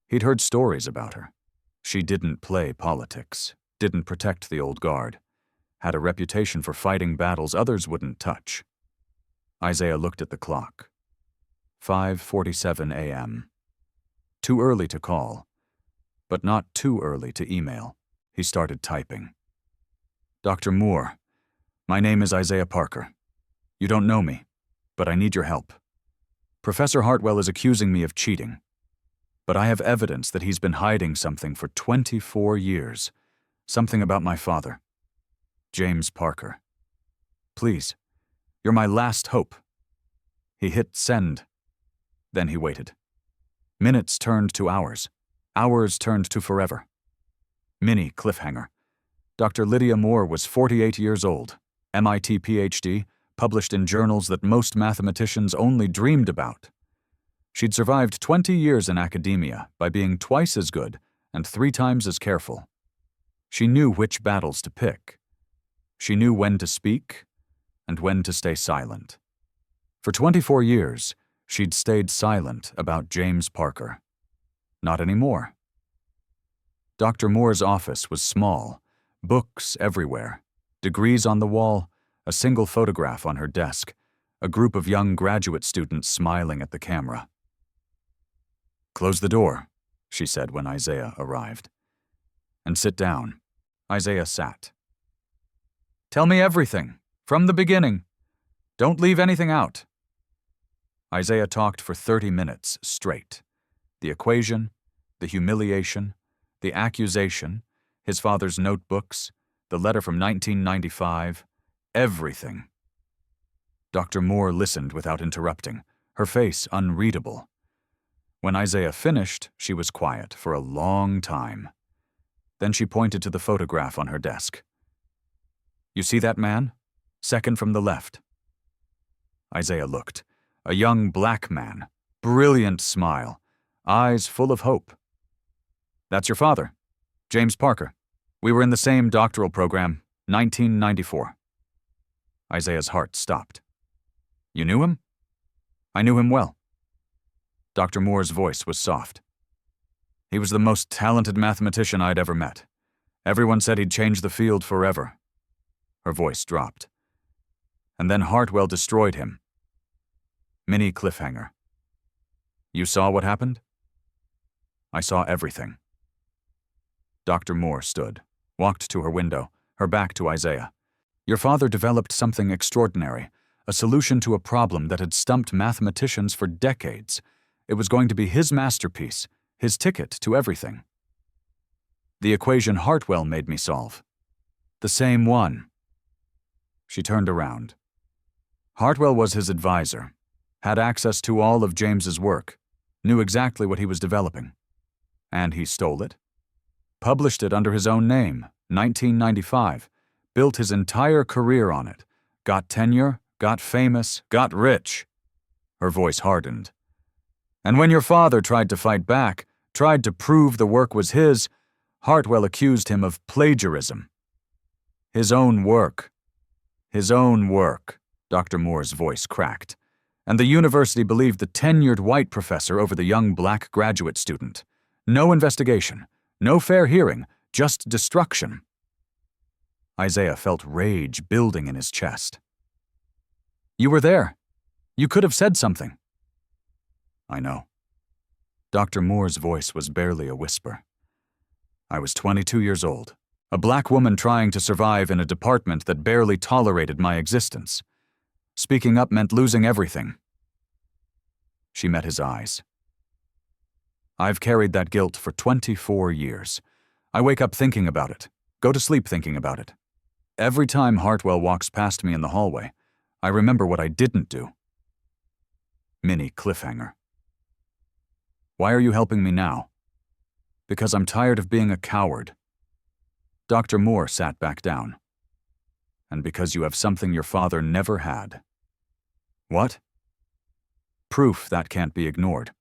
He'd heard stories about her. She didn't play politics, didn't protect the old guard, had a reputation for fighting battles others wouldn't touch. Isaiah looked at the clock. 5:47 a.m. Too early to call, but not too early to email. He started typing. Dr. Moore, my name is Isaiah Parker. You don't know me, but I need your help. Professor Hartwell is accusing me of cheating, but I have evidence that he's been hiding something for 24 years, something about my father, James Parker. Please, you're my last hope. He hit send. Then he waited. Minutes turned to hours. Hours turned to forever. Mini cliffhanger. Dr. Lydia Moore was 48 years old, MIT PhD, published in journals that most mathematicians only dreamed about. She'd survived 20 years in academia by being twice as good and 3 times as careful. She knew which battles to pick. She knew when to speak and when to stay silent. For 24 years, she'd stayed silent about James Parker. Not anymore. Dr. Moore's office was small, books everywhere, degrees on the wall, a single photograph on her desk, a group of young graduate students smiling at the camera. "Close the door," she said when Isaiah arrived. "And sit down." Isaiah sat. "Tell me everything, from the beginning. Don't leave anything out." Isaiah talked for 30 minutes straight. The equation, the humiliation, the accusation, his father's notebooks, the letter from 1995, everything. Dr. Moore listened without interrupting, her face unreadable. When Isaiah finished, she was quiet for a long time. Then she pointed to the photograph on her desk. "You see that man? Second from the left." Isaiah looked. A young black man, brilliant smile, eyes full of hope. "That's your father, James Parker. We were in the same doctoral program, 1994. Isaiah's heart stopped. "You knew him?" "I knew him well." Dr. Moore's voice was soft. "He was the most talented mathematician I'd ever met. Everyone said he'd change the field forever." Her voice dropped. "And then Hartwell destroyed him." Mini cliffhanger. "You saw what happened?" "I saw everything." Dr. Moore stood, walked to her window, her back to Isaiah. "Your father developed something extraordinary, a solution to a problem that had stumped mathematicians for decades. It was going to be his masterpiece, his ticket to everything. The equation Hartwell made me solve. The same one." She turned around. "Hartwell was his advisor, had access to all of James's work, knew exactly what he was developing. And he stole it. Published it under his own name, 1995, built his entire career on it, got tenure, got famous, got rich." Her voice hardened. "And when your father tried to fight back, tried to prove the work was his, Hartwell accused him of plagiarism. His own work. His own work," Dr. Moore's voice cracked. "And the university believed the tenured white professor over the young black graduate student. No investigation, no fair hearing, just destruction." Isaiah felt rage building in his chest. "You were there. You could have said something." "I know." Dr. Moore's voice was barely a whisper. "I was 22 years old, a black woman trying to survive in a department that barely tolerated my existence. Speaking up meant losing everything." She met his eyes. "I've carried that guilt for 24 years. I wake up thinking about it, go to sleep thinking about it. Every time Hartwell walks past me in the hallway, I remember what I didn't do." Mini cliffhanger. "Why are you helping me now?" "Because I'm tired of being a coward." Dr. Moore sat back down. "And because you have something your father never had." "What?" "Proof that can't be ignored."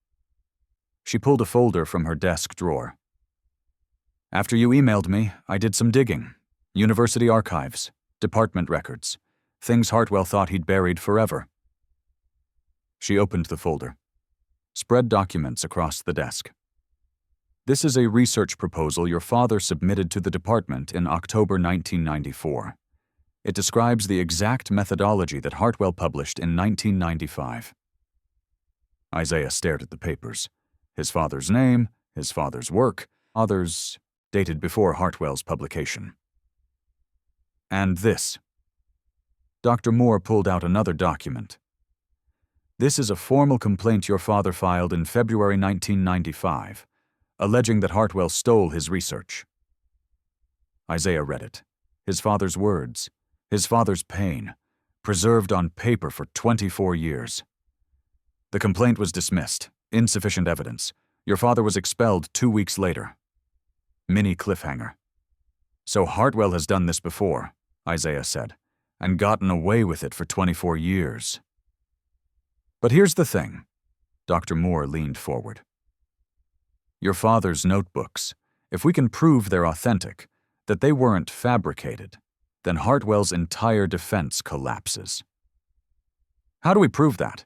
She pulled a folder from her desk drawer. "After you emailed me, I did some digging. University archives, department records, things Hartwell thought he'd buried forever." She opened the folder. Spread documents across the desk. "This is a research proposal your father submitted to the department in October 1994. It describes the exact methodology that Hartwell published in 1995. Isaiah stared at the papers. His father's name, his father's work, others dated before Hartwell's publication. "And this." Dr. Moore pulled out another document. "This is a formal complaint your father filed in February 1995, alleging that Hartwell stole his research." Isaiah read it. His father's words, his father's pain, preserved on paper for 24 years. "The complaint was dismissed. Insufficient evidence. Your father was expelled 2 weeks later." Mini cliffhanger. "So Hartwell has done this before," Isaiah said. and gotten away with it for 24 years. But here's the thing. Dr. Moore leaned forward. Your father's notebooks, if we can prove they're authentic, that they weren't fabricated, then Hartwell's entire defense collapses. How do we prove that?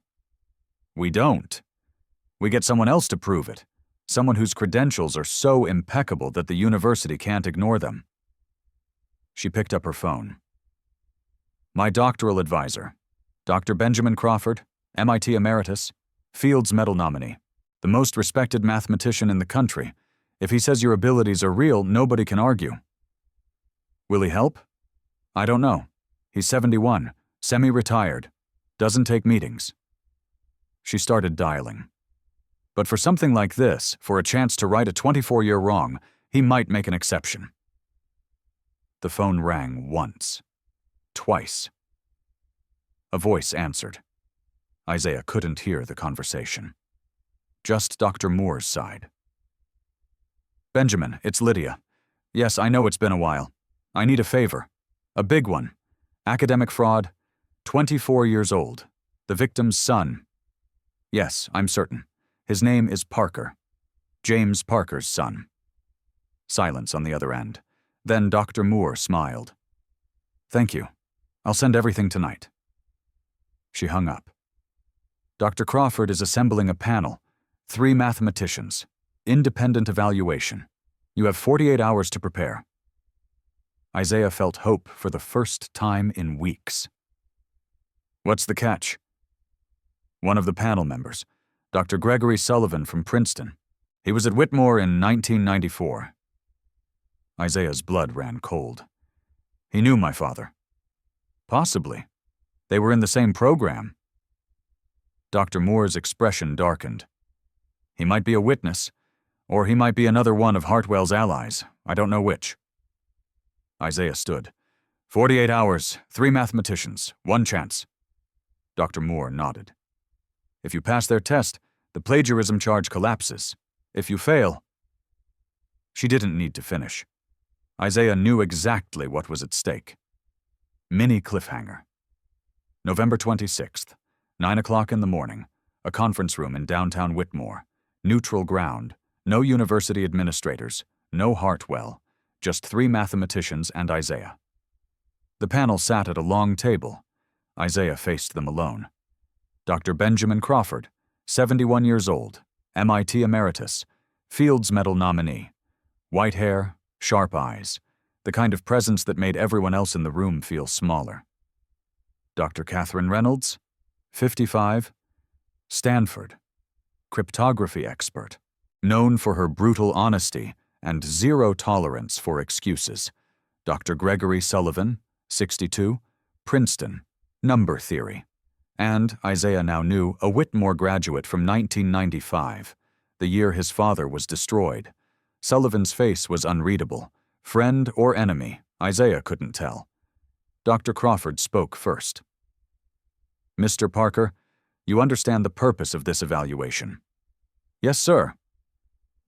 We don't. We get someone else to prove it, someone whose credentials are so impeccable that the university can't ignore them. She picked up her phone. My doctoral advisor, Dr. Benjamin Crawford, MIT Emeritus, Fields Medal nominee, the most respected mathematician in the country. If he says your abilities are real, nobody can argue. Will he help? I don't know. He's 71, semi-retired, doesn't take meetings. She started dialing. But for something like this, for a chance to right a 24-year wrong, he might make an exception. The phone rang once, twice. A voice answered. Isaiah couldn't hear the conversation. Just Dr. Moore's side. Benjamin, it's Lydia. Yes, I know it's been a while. I need a favor. A big one. Academic fraud. 24 years old. The victim's son. Yes, I'm certain. His name is Parker. James Parker's son. Silence on the other end. Then Dr. Moore smiled. Thank you. I'll send everything tonight. She hung up. Dr. Crawford is assembling a panel. 3 mathematicians. Independent evaluation. You have 48 hours to prepare. Isaiah felt hope for the first time in weeks. What's the catch? One of the panel members, Dr. Gregory Sullivan from Princeton. He was at Whitmore in 1994. Isaiah's blood ran cold. He knew my father. Possibly. They were in the same program. Dr. Moore's expression darkened. He might be a witness, or he might be another one of Hartwell's allies. I don't know which. Isaiah stood. 48 hours, 3 mathematicians, 1 chance. Dr. Moore nodded. If you pass their test, the plagiarism charge collapses. If you fail... She didn't need to finish. Isaiah knew exactly what was at stake. Mini cliffhanger. November 26th, 9 o'clock in the morning, a conference room in downtown Whitmore. Neutral ground, no university administrators, no Hartwell, just 3 mathematicians and Isaiah. The panel sat at a long table. Isaiah faced them alone. Dr. Benjamin Crawford, 71 years old, MIT Emeritus, Fields Medal nominee. White hair, sharp eyes, the kind of presence that made everyone else in the room feel smaller. Dr. Catherine Reynolds, 55, Stanford, cryptography expert, known for her brutal honesty and zero tolerance for excuses. Dr. Gregory Sullivan, 62, Princeton, number theory. And, Isaiah now knew, a Whitmore graduate from 1995, the year his father was destroyed. Sullivan's face was unreadable. Friend or enemy, Isaiah couldn't tell. Dr. Crawford spoke first. Mr. Parker, you understand the purpose of this evaluation. Yes, sir.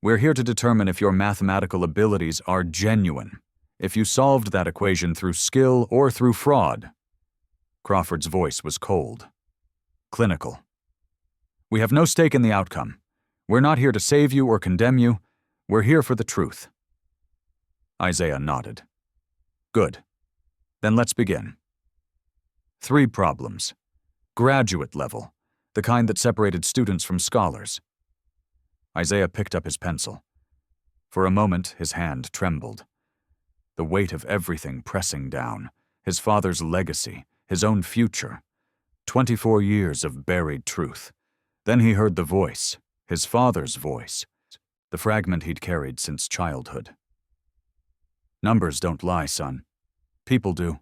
We're here to determine if your mathematical abilities are genuine, if you solved that equation through skill or through fraud. Crawford's voice was cold, clinical. We have no stake in the outcome. We're not here to save you or condemn you. We're here for the truth. Isaiah nodded. Good. Then let's begin. 3 problems. Graduate level, the kind that separated students from scholars. Isaiah picked up his pencil. For a moment, his hand trembled. The weight of everything pressing down, his father's legacy, his own future. 24 years of buried truth. Then he heard the voice, his father's voice, the fragment he'd carried since childhood. Numbers don't lie, son. People do.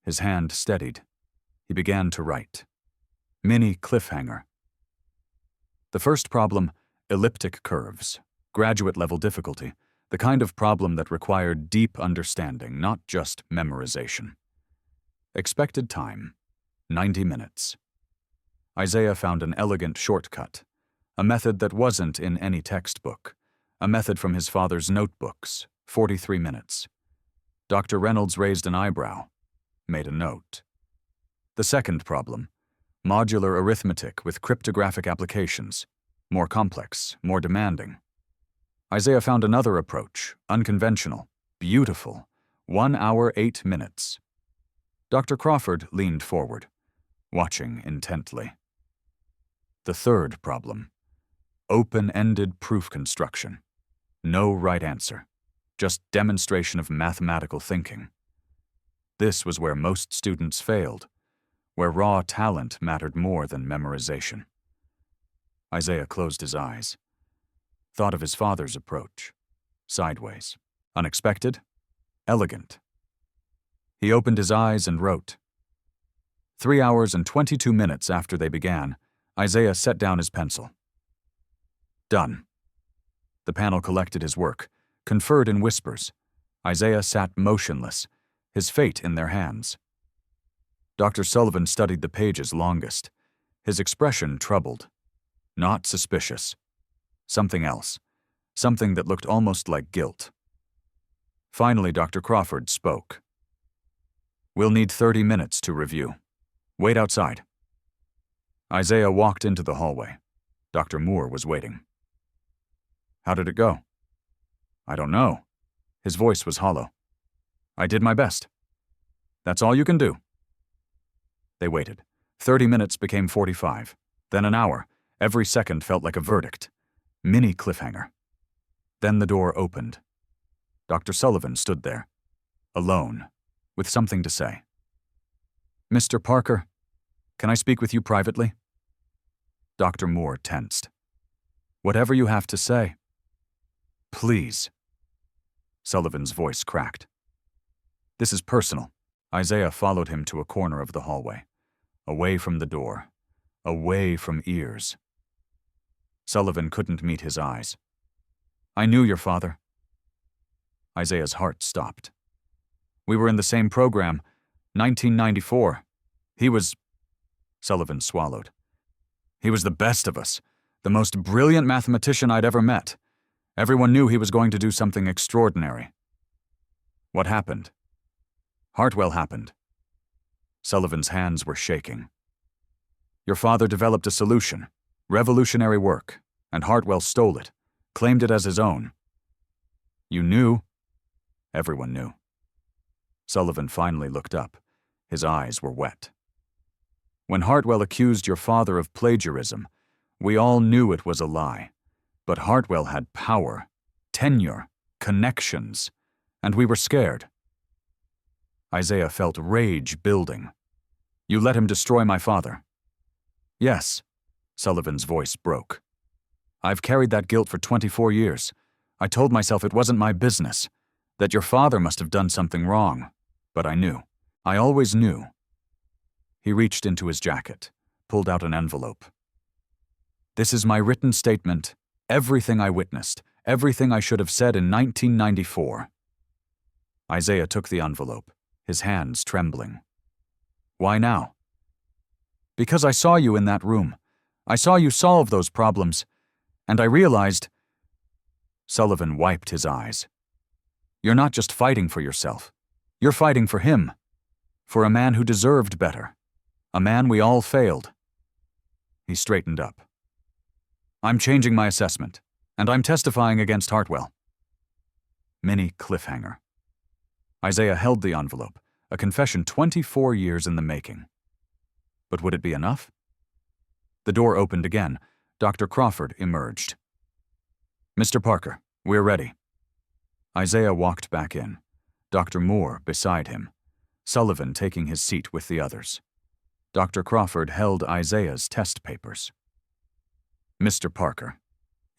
His hand steadied. He began to write. Mini cliffhanger. The first problem, elliptic curves, graduate-level difficulty, the kind of problem that required deep understanding, not just memorization. Expected time, 90 minutes. Isaiah found an elegant shortcut, a method that wasn't in any textbook, a method from his father's notebooks, 43 minutes. Dr. Reynolds raised an eyebrow. made a note. The second problem, modular arithmetic with cryptographic applications, more complex, more demanding. Isaiah found another approach, unconventional, beautiful, 1 hour 8 minutes. Dr. Crawford leaned forward, watching intently. The third problem, open-ended proof construction. No right answer, just demonstration of mathematical thinking. This was where most students failed, where raw talent mattered more than memorization. Isaiah closed his eyes, thought of his father's approach, sideways, unexpected, elegant. He opened his eyes and wrote. 3 hours and 22 minutes after they began, Isaiah set down his pencil. Done. The panel collected his work, conferred in whispers. Isaiah sat motionless, his fate in their hands. Dr. Sullivan studied the pages longest, his expression troubled, not suspicious. Something else, something that looked almost like guilt. Finally, Dr. Crawford spoke. We'll need 30 minutes to review. Wait outside. Isaiah walked into the hallway. Dr. Moore was waiting. How did it go? I don't know. His voice was hollow. I did my best. That's all you can do. They waited. 30 minutes became 45, then an hour. Every second felt like a verdict. Mini cliffhanger. Then the door opened. Dr. Sullivan stood there, alone, with something to say. Mr. Parker, can I speak with you privately? Dr. Moore tensed. Whatever you have to say. Please. Sullivan's voice cracked. This is personal. Isaiah followed him to a corner of the hallway, away from the door, away from ears. Sullivan couldn't meet his eyes. I knew your father. Isaiah's heart stopped. We were in the same program, 1994. He was... Sullivan swallowed. He was the best of us, the most brilliant mathematician I'd ever met. Everyone knew he was going to do something extraordinary. What happened? Hartwell happened. Sullivan's hands were shaking. Your father developed a solution, revolutionary work, and Hartwell stole it, claimed it as his own. You knew? Everyone knew. Sullivan finally looked up. His eyes were wet. When Hartwell accused your father of plagiarism, we all knew it was a lie. But Hartwell had power, tenure, connections, and we were scared. Isaiah felt rage building. You let him destroy my father. Yes, Sullivan's voice broke. I've carried that guilt for 24 years. I told myself it wasn't my business, that your father must have done something wrong. But I knew. I always knew. He reached into his jacket, pulled out an envelope. This is my written statement, everything I witnessed, everything I should have said in 1994. Isaiah took the envelope, his hands trembling. Why now? Because I saw you in that room. I saw you solve those problems, and I realized... Sullivan wiped his eyes. You're not just fighting for yourself. You're fighting for him. For a man who deserved better. A man we all failed. He straightened up. I'm changing my assessment, and I'm testifying against Hartwell. Mini cliffhanger. Isaiah held the envelope, a confession 24 years in the making. But would it be enough? The door opened again. Dr. Crawford emerged. Mr. Parker, we're ready. Isaiah walked back in, Dr. Moore beside him, Sullivan taking his seat with the others. Dr. Crawford held Isaiah's test papers. Mr. Parker,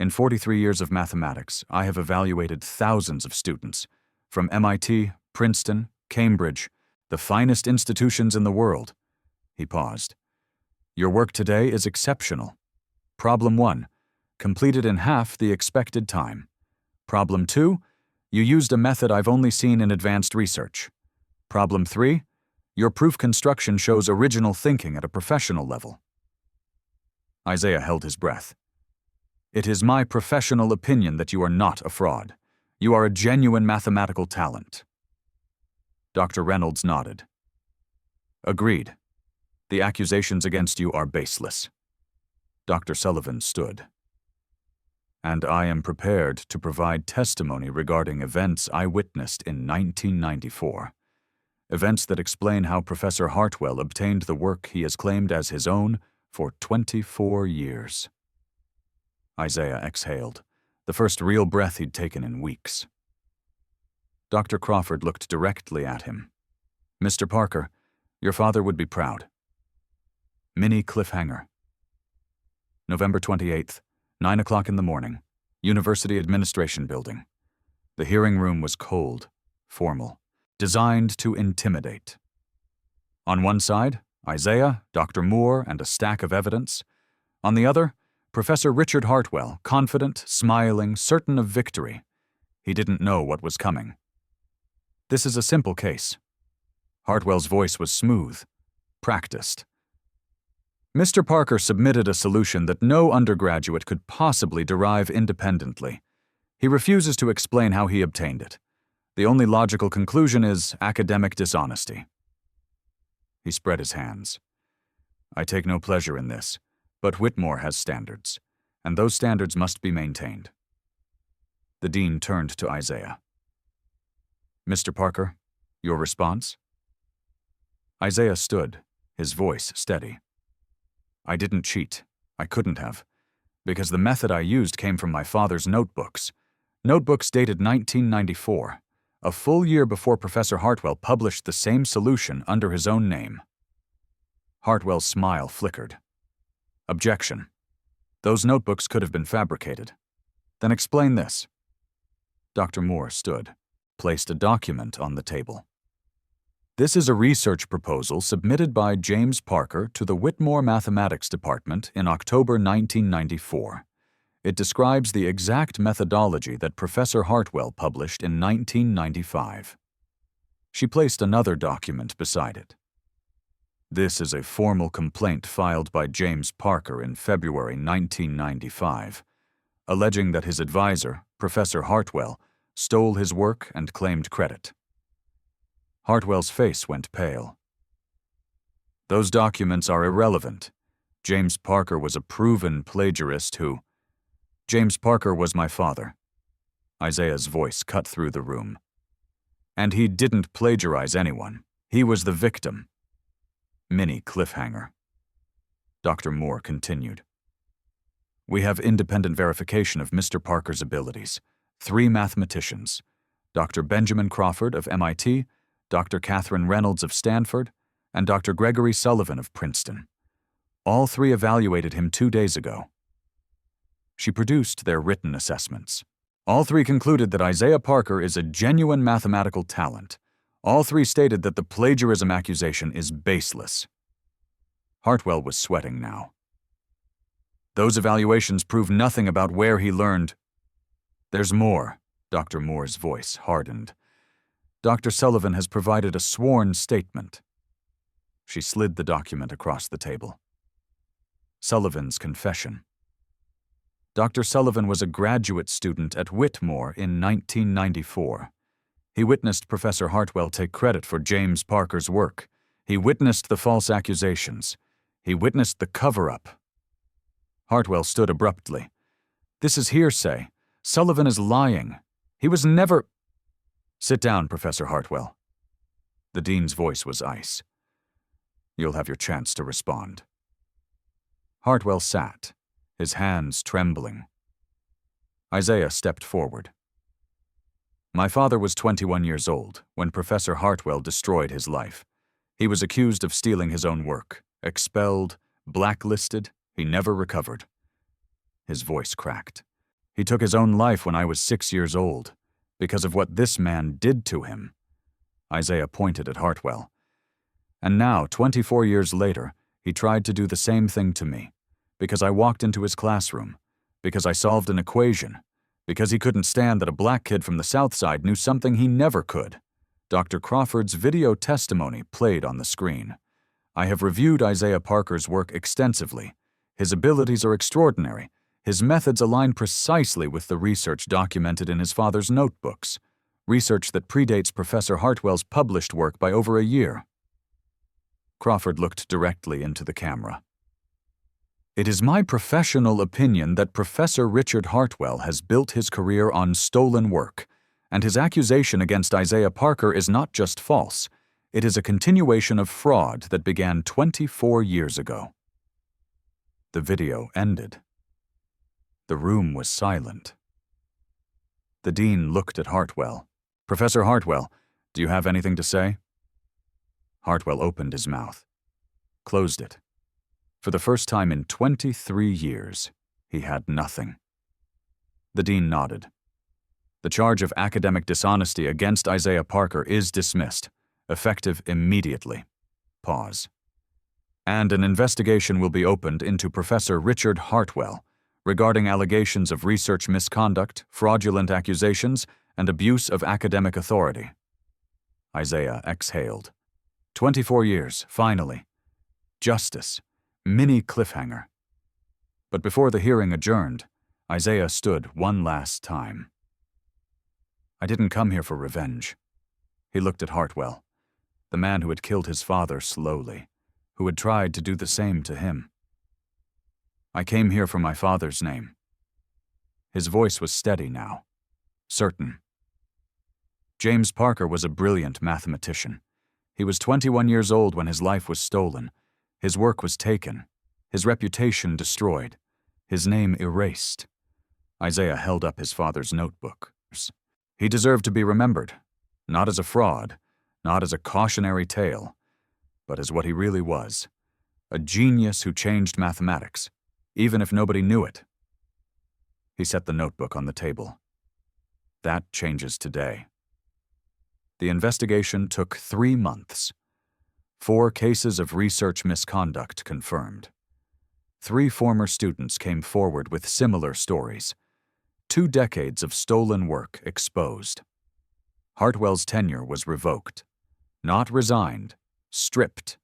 in 43 years of mathematics, I have evaluated thousands of students, from MIT, Princeton, Cambridge, the finest institutions in the world. He paused. Your work today is exceptional. Problem 1, completed in half the expected time. Problem 2, you used a method I've only seen in advanced research. Problem 3, your proof construction shows original thinking at a professional level. Isaiah held his breath. It is my professional opinion that you are not a fraud. You are a genuine mathematical talent. Dr. Reynolds nodded. Agreed. The accusations against you are baseless. Dr. Sullivan stood. And I am prepared to provide testimony regarding events I witnessed in 1994. Events that explain how Professor Hartwell obtained the work he has claimed as his own for 24 years. Isaiah exhaled, the first real breath he'd taken in weeks. Dr. Crawford looked directly at him. Mr. Parker, your father would be proud. Mini cliffhanger. November 28th, 9 o'clock in the morning, University Administration Building. The hearing room was cold, formal, designed to intimidate. On one side, Isaiah, Dr. Moore, and a stack of evidence. On the other, Professor Richard Hartwell, confident, smiling, certain of victory. He didn't know what was coming. This is a simple case. Hartwell's voice was smooth, practiced. Mr. Parker submitted a solution that no undergraduate could possibly derive independently. He refuses to explain how he obtained it. The only logical conclusion is academic dishonesty. He spread his hands. I take no pleasure in this, but Whitmore has standards, and those standards must be maintained. The dean turned to Isaiah. Mr. Parker, your response? Isaiah stood, his voice steady. I didn't cheat. I couldn't have, because the method I used came from my father's notebooks. Notebooks dated 1994, a full year before Professor Hartwell published the same solution under his own name. Hartwell's smile flickered. Objection. Those notebooks could have been fabricated. Then explain this. Dr. Moore stood, placed a document on the table. This is a research proposal submitted by James Parker to the Whitmore Mathematics Department in October 1994. It describes the exact methodology that Professor Hartwell published in 1995. She placed another document beside it. This is a formal complaint filed by James Parker in February 1995, alleging that his advisor, Professor Hartwell, stole his work and claimed credit. Hartwell's face went pale. Those documents are irrelevant. James Parker was a proven plagiarist who... James Parker was my father. Isaiah's voice cut through the room. And he didn't plagiarize anyone. He was the victim. Mini cliffhanger. Dr. Moore continued. We have independent verification of Mr. Parker's abilities. 3 mathematicians, Dr. Benjamin Crawford of MIT, Dr. Catherine Reynolds of Stanford, and Dr. Gregory Sullivan of Princeton. All 3 evaluated him 2 days ago. She produced their written assessments. All 3 concluded that Isaiah Parker is a genuine mathematical talent. All 3 stated that the plagiarism accusation is baseless. Hartwell was sweating now. Those evaluations prove nothing about where he learned. There's more. Dr. Moore's voice hardened. Dr. Sullivan has provided a sworn statement. She slid the document across the table. Sullivan's confession. Dr. Sullivan was a graduate student at Whitmore in 1994. He witnessed Professor Hartwell take credit for James Parker's work. He witnessed the false accusations. He witnessed the cover-up. Hartwell stood abruptly. This is hearsay. Sullivan is lying. He was never... Sit down, Professor Hartwell. The dean's voice was ice. You'll have your chance to respond. Hartwell sat, his hands trembling. Isaiah stepped forward. My father was 21 years old when Professor Hartwell destroyed his life. He was accused of stealing his own work, expelled, blacklisted. He never recovered. His voice cracked. He took his own life when I was 6 years old, because of what this man did to him. Isaiah pointed at Hartwell. And now, 24 years later, he tried to do the same thing to me, because I walked into his classroom, because I solved an equation, because he couldn't stand that a black kid from the South Side knew something he never could. Dr. Crawford's video testimony played on the screen. I have reviewed Isaiah Parker's work extensively. His abilities are extraordinary. His methods align precisely with the research documented in his father's notebooks, research that predates Professor Hartwell's published work by over a year. Crawford looked directly into the camera. "It is my professional opinion that Professor Richard Hartwell has built his career on stolen work, and his accusation against Isaiah Parker is not just false, it is a continuation of fraud that began 24 years ago." The video ended. The room was silent. The dean looked at Hartwell. "Professor Hartwell, do you have anything to say?" Hartwell opened his mouth, closed it. For the first time in 23 years, he had nothing. The dean nodded. "The charge of academic dishonesty against Isaiah Parker is dismissed, effective immediately." Pause. "And an investigation will be opened into Professor Richard Hartwell regarding allegations of research misconduct, fraudulent accusations, and abuse of academic authority." Isaiah exhaled. 24 years, finally. Justice. Mini cliffhanger. But before the hearing adjourned, Isaiah stood one last time. "I didn't come here for revenge." He looked at Hartwell, the man who had killed his father slowly, who had tried to do the same to him. "I came here for my father's name." His voice was steady now, certain. James Parker was a brilliant mathematician. He was 21 years old when his life was stolen. His work was taken, his reputation destroyed, his name erased. Isaiah held up his father's notebook. He deserved to be remembered, not as a fraud, not as a cautionary tale, but as what he really was, a genius who changed mathematics, even if nobody knew it. He set the notebook on the table. That changes today. The investigation took 3 months. 4 cases of research misconduct confirmed. 3 former students came forward with similar stories. 2 decades of stolen work exposed. Hartwell's tenure was revoked. Not resigned, stripped.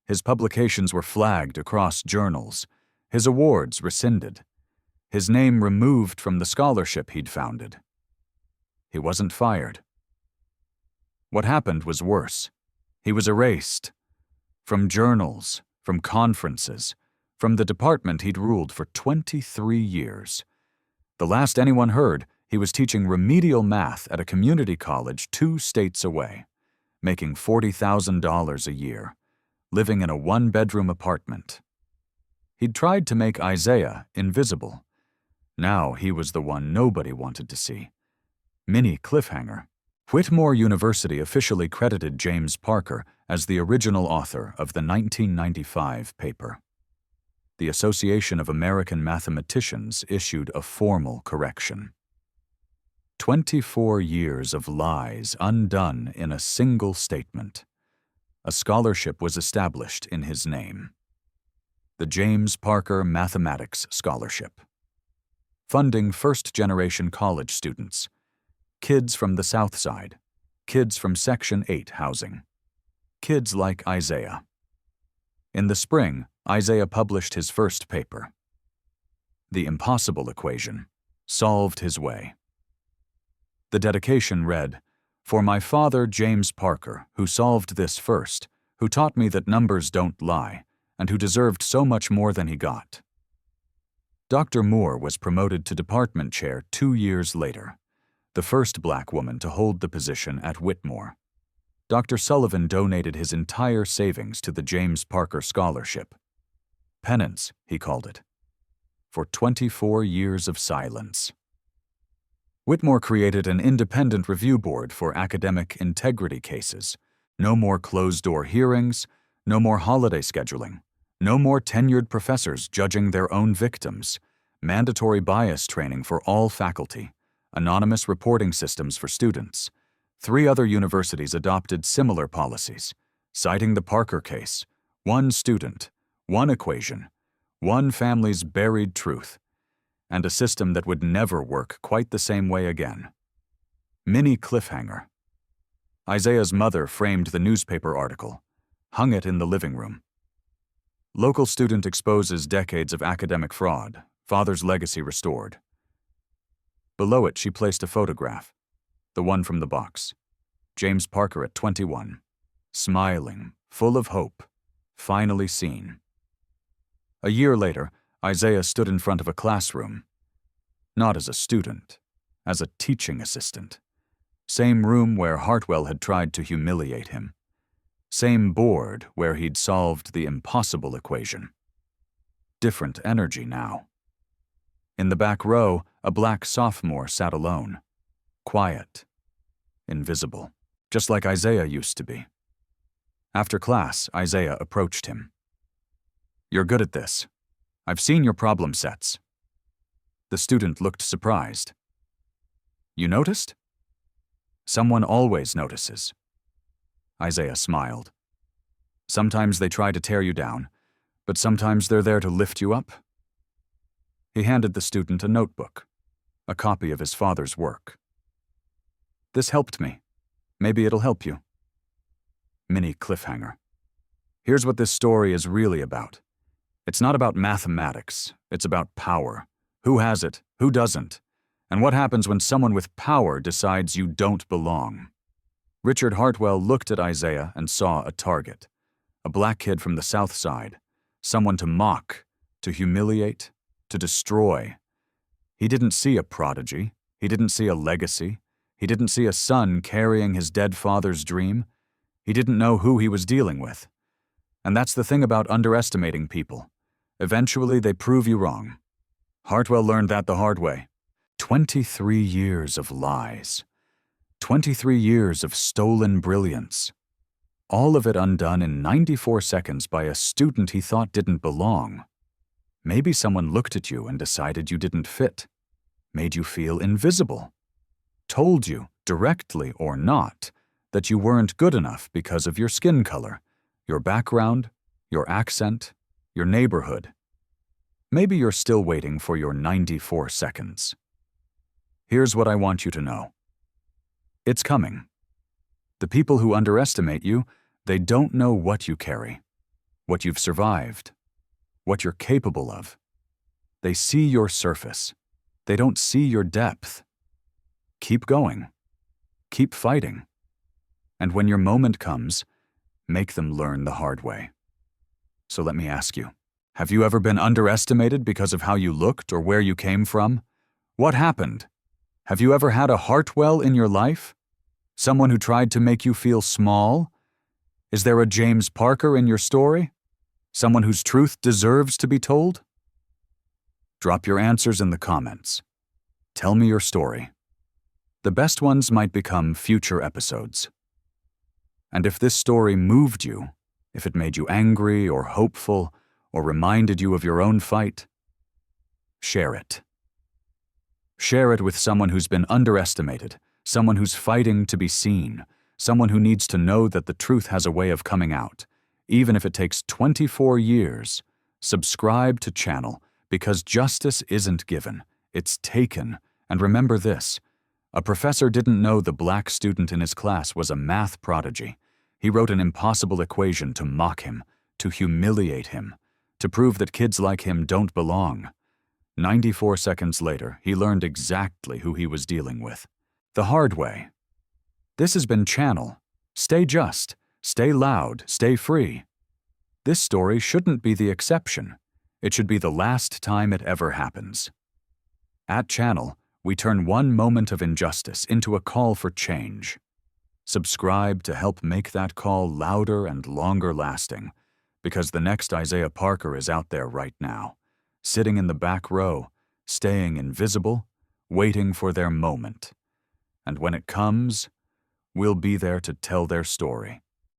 His publications were flagged across journals. His awards rescinded. His name removed from the scholarship he'd founded. He wasn't fired. What happened was worse. He was erased. From journals, from conferences, from the department he'd ruled for 23 years. The last anyone heard, he was teaching remedial math at a community college 2 states away, making $40,000 a year, living in a 1-bedroom apartment. He'd tried to make Isaiah invisible. Now he was the one nobody wanted to see. Mini cliffhanger. Whitmore University officially credited James Parker as the original author of the 1995 paper. The Association of American Mathematicians issued a formal correction. 24 years of lies undone in a single statement. A scholarship was established in his name. The James Parker Mathematics Scholarship. Funding first-generation college students. Kids from the South Side. Kids from Section 8 housing. Kids like Isaiah. In the spring, Isaiah published his first paper. The Impossible Equation. Solved his way. The dedication read, "For my father, James Parker, who solved this first, who taught me that numbers don't lie, and who deserved so much more than he got." Dr. Moore was promoted to department chair 2 years later, the first black woman to hold the position at Whitmore. Dr. Sullivan donated his entire savings to the James Parker Scholarship. Penance, he called it, for 24 years of silence. Whitmore created an independent review board for academic integrity cases. No more closed-door hearings, no more holiday scheduling, no more tenured professors judging their own victims, mandatory bias training for all faculty, anonymous reporting systems for students. 3 other universities adopted similar policies, citing the Parker case, 1 student, 1 equation, 1 family's buried truth, and a system that would never work quite the same way again. Mini cliffhanger. Isaiah's mother framed the newspaper article, hung it in the living room. Local student exposes decades of academic fraud, father's legacy restored. Below it, she placed a photograph, the one from the box. James Parker at 21, smiling, full of hope, finally seen. A year later, Isaiah stood in front of a classroom. Not as a student, as a teaching assistant. Same room where Hartwell had tried to humiliate him. Same board where he'd solved the impossible equation. Different energy now. In the back row, a black sophomore sat alone. Quiet. Invisible. Just like Isaiah used to be. After class, Isaiah approached him. "You're good at this. I've seen your problem sets." The student looked surprised. "You noticed?" "Someone always notices." Isaiah smiled. "Sometimes they try to tear you down, but sometimes they're there to lift you up." He handed the student a notebook, a copy of his father's work. "This helped me. Maybe it'll help you." Mini cliffhanger. Here's what this story is really about. It's not about mathematics, it's about power. Who has it, who doesn't, and what happens when someone with power decides you don't belong. Richard Hartwell looked at Isaiah and saw a target. A black kid from the South Side. Someone to mock, to humiliate, to destroy. He didn't see a prodigy. He didn't see a legacy. He didn't see a son carrying his dead father's dream. He didn't know who he was dealing with. And that's the thing about underestimating people. Eventually, they prove you wrong. Hartwell learned that the hard way. 23 years of lies. 23 years of stolen brilliance. All of it undone in 94 seconds by a student he thought didn't belong. Maybe someone looked at you and decided you didn't fit. Made you feel invisible. Told you, directly or not, that you weren't good enough because of your skin color, your background, your accent, your neighborhood. Maybe you're still waiting for your 94 seconds. Here's what I want you to know. It's coming. The people who underestimate you, they don't know what you carry, what you've survived, what you're capable of. They see your surface. They don't see your depth. Keep going. Keep fighting. And when your moment comes, make them learn the hard way. So let me ask you, have you ever been underestimated because of how you looked or where you came from? What happened? Have you ever had a Hartwell in your life? Someone who tried to make you feel small? Is there a James Parker in your story? Someone whose truth deserves to be told? Drop your answers in the comments. Tell me your story. The best ones might become future episodes. And if this story moved you, if it made you angry or hopeful, or reminded you of your own fight, share it. Share it with someone who's been underestimated, someone who's fighting to be seen, someone who needs to know that the truth has a way of coming out, even if it takes 24 years. Subscribe to channel, because justice isn't given, it's taken. And remember this, a professor didn't know the black student in his class was a math prodigy. He wrote an impossible equation to mock him, to humiliate him, to prove that kids like him don't belong. 94 seconds later, he learned exactly who he was dealing with. The hard way. This has been Channel. Stay just, stay loud, stay free. This story shouldn't be the exception. It should be the last time it ever happens. At Channel, we turn one moment of injustice into a call for change. Subscribe to help make that call louder and longer lasting, because the next Isaiah Parker is out there right now, sitting in the back row, staying invisible, waiting for their moment. And when it comes, we'll be there to tell their story.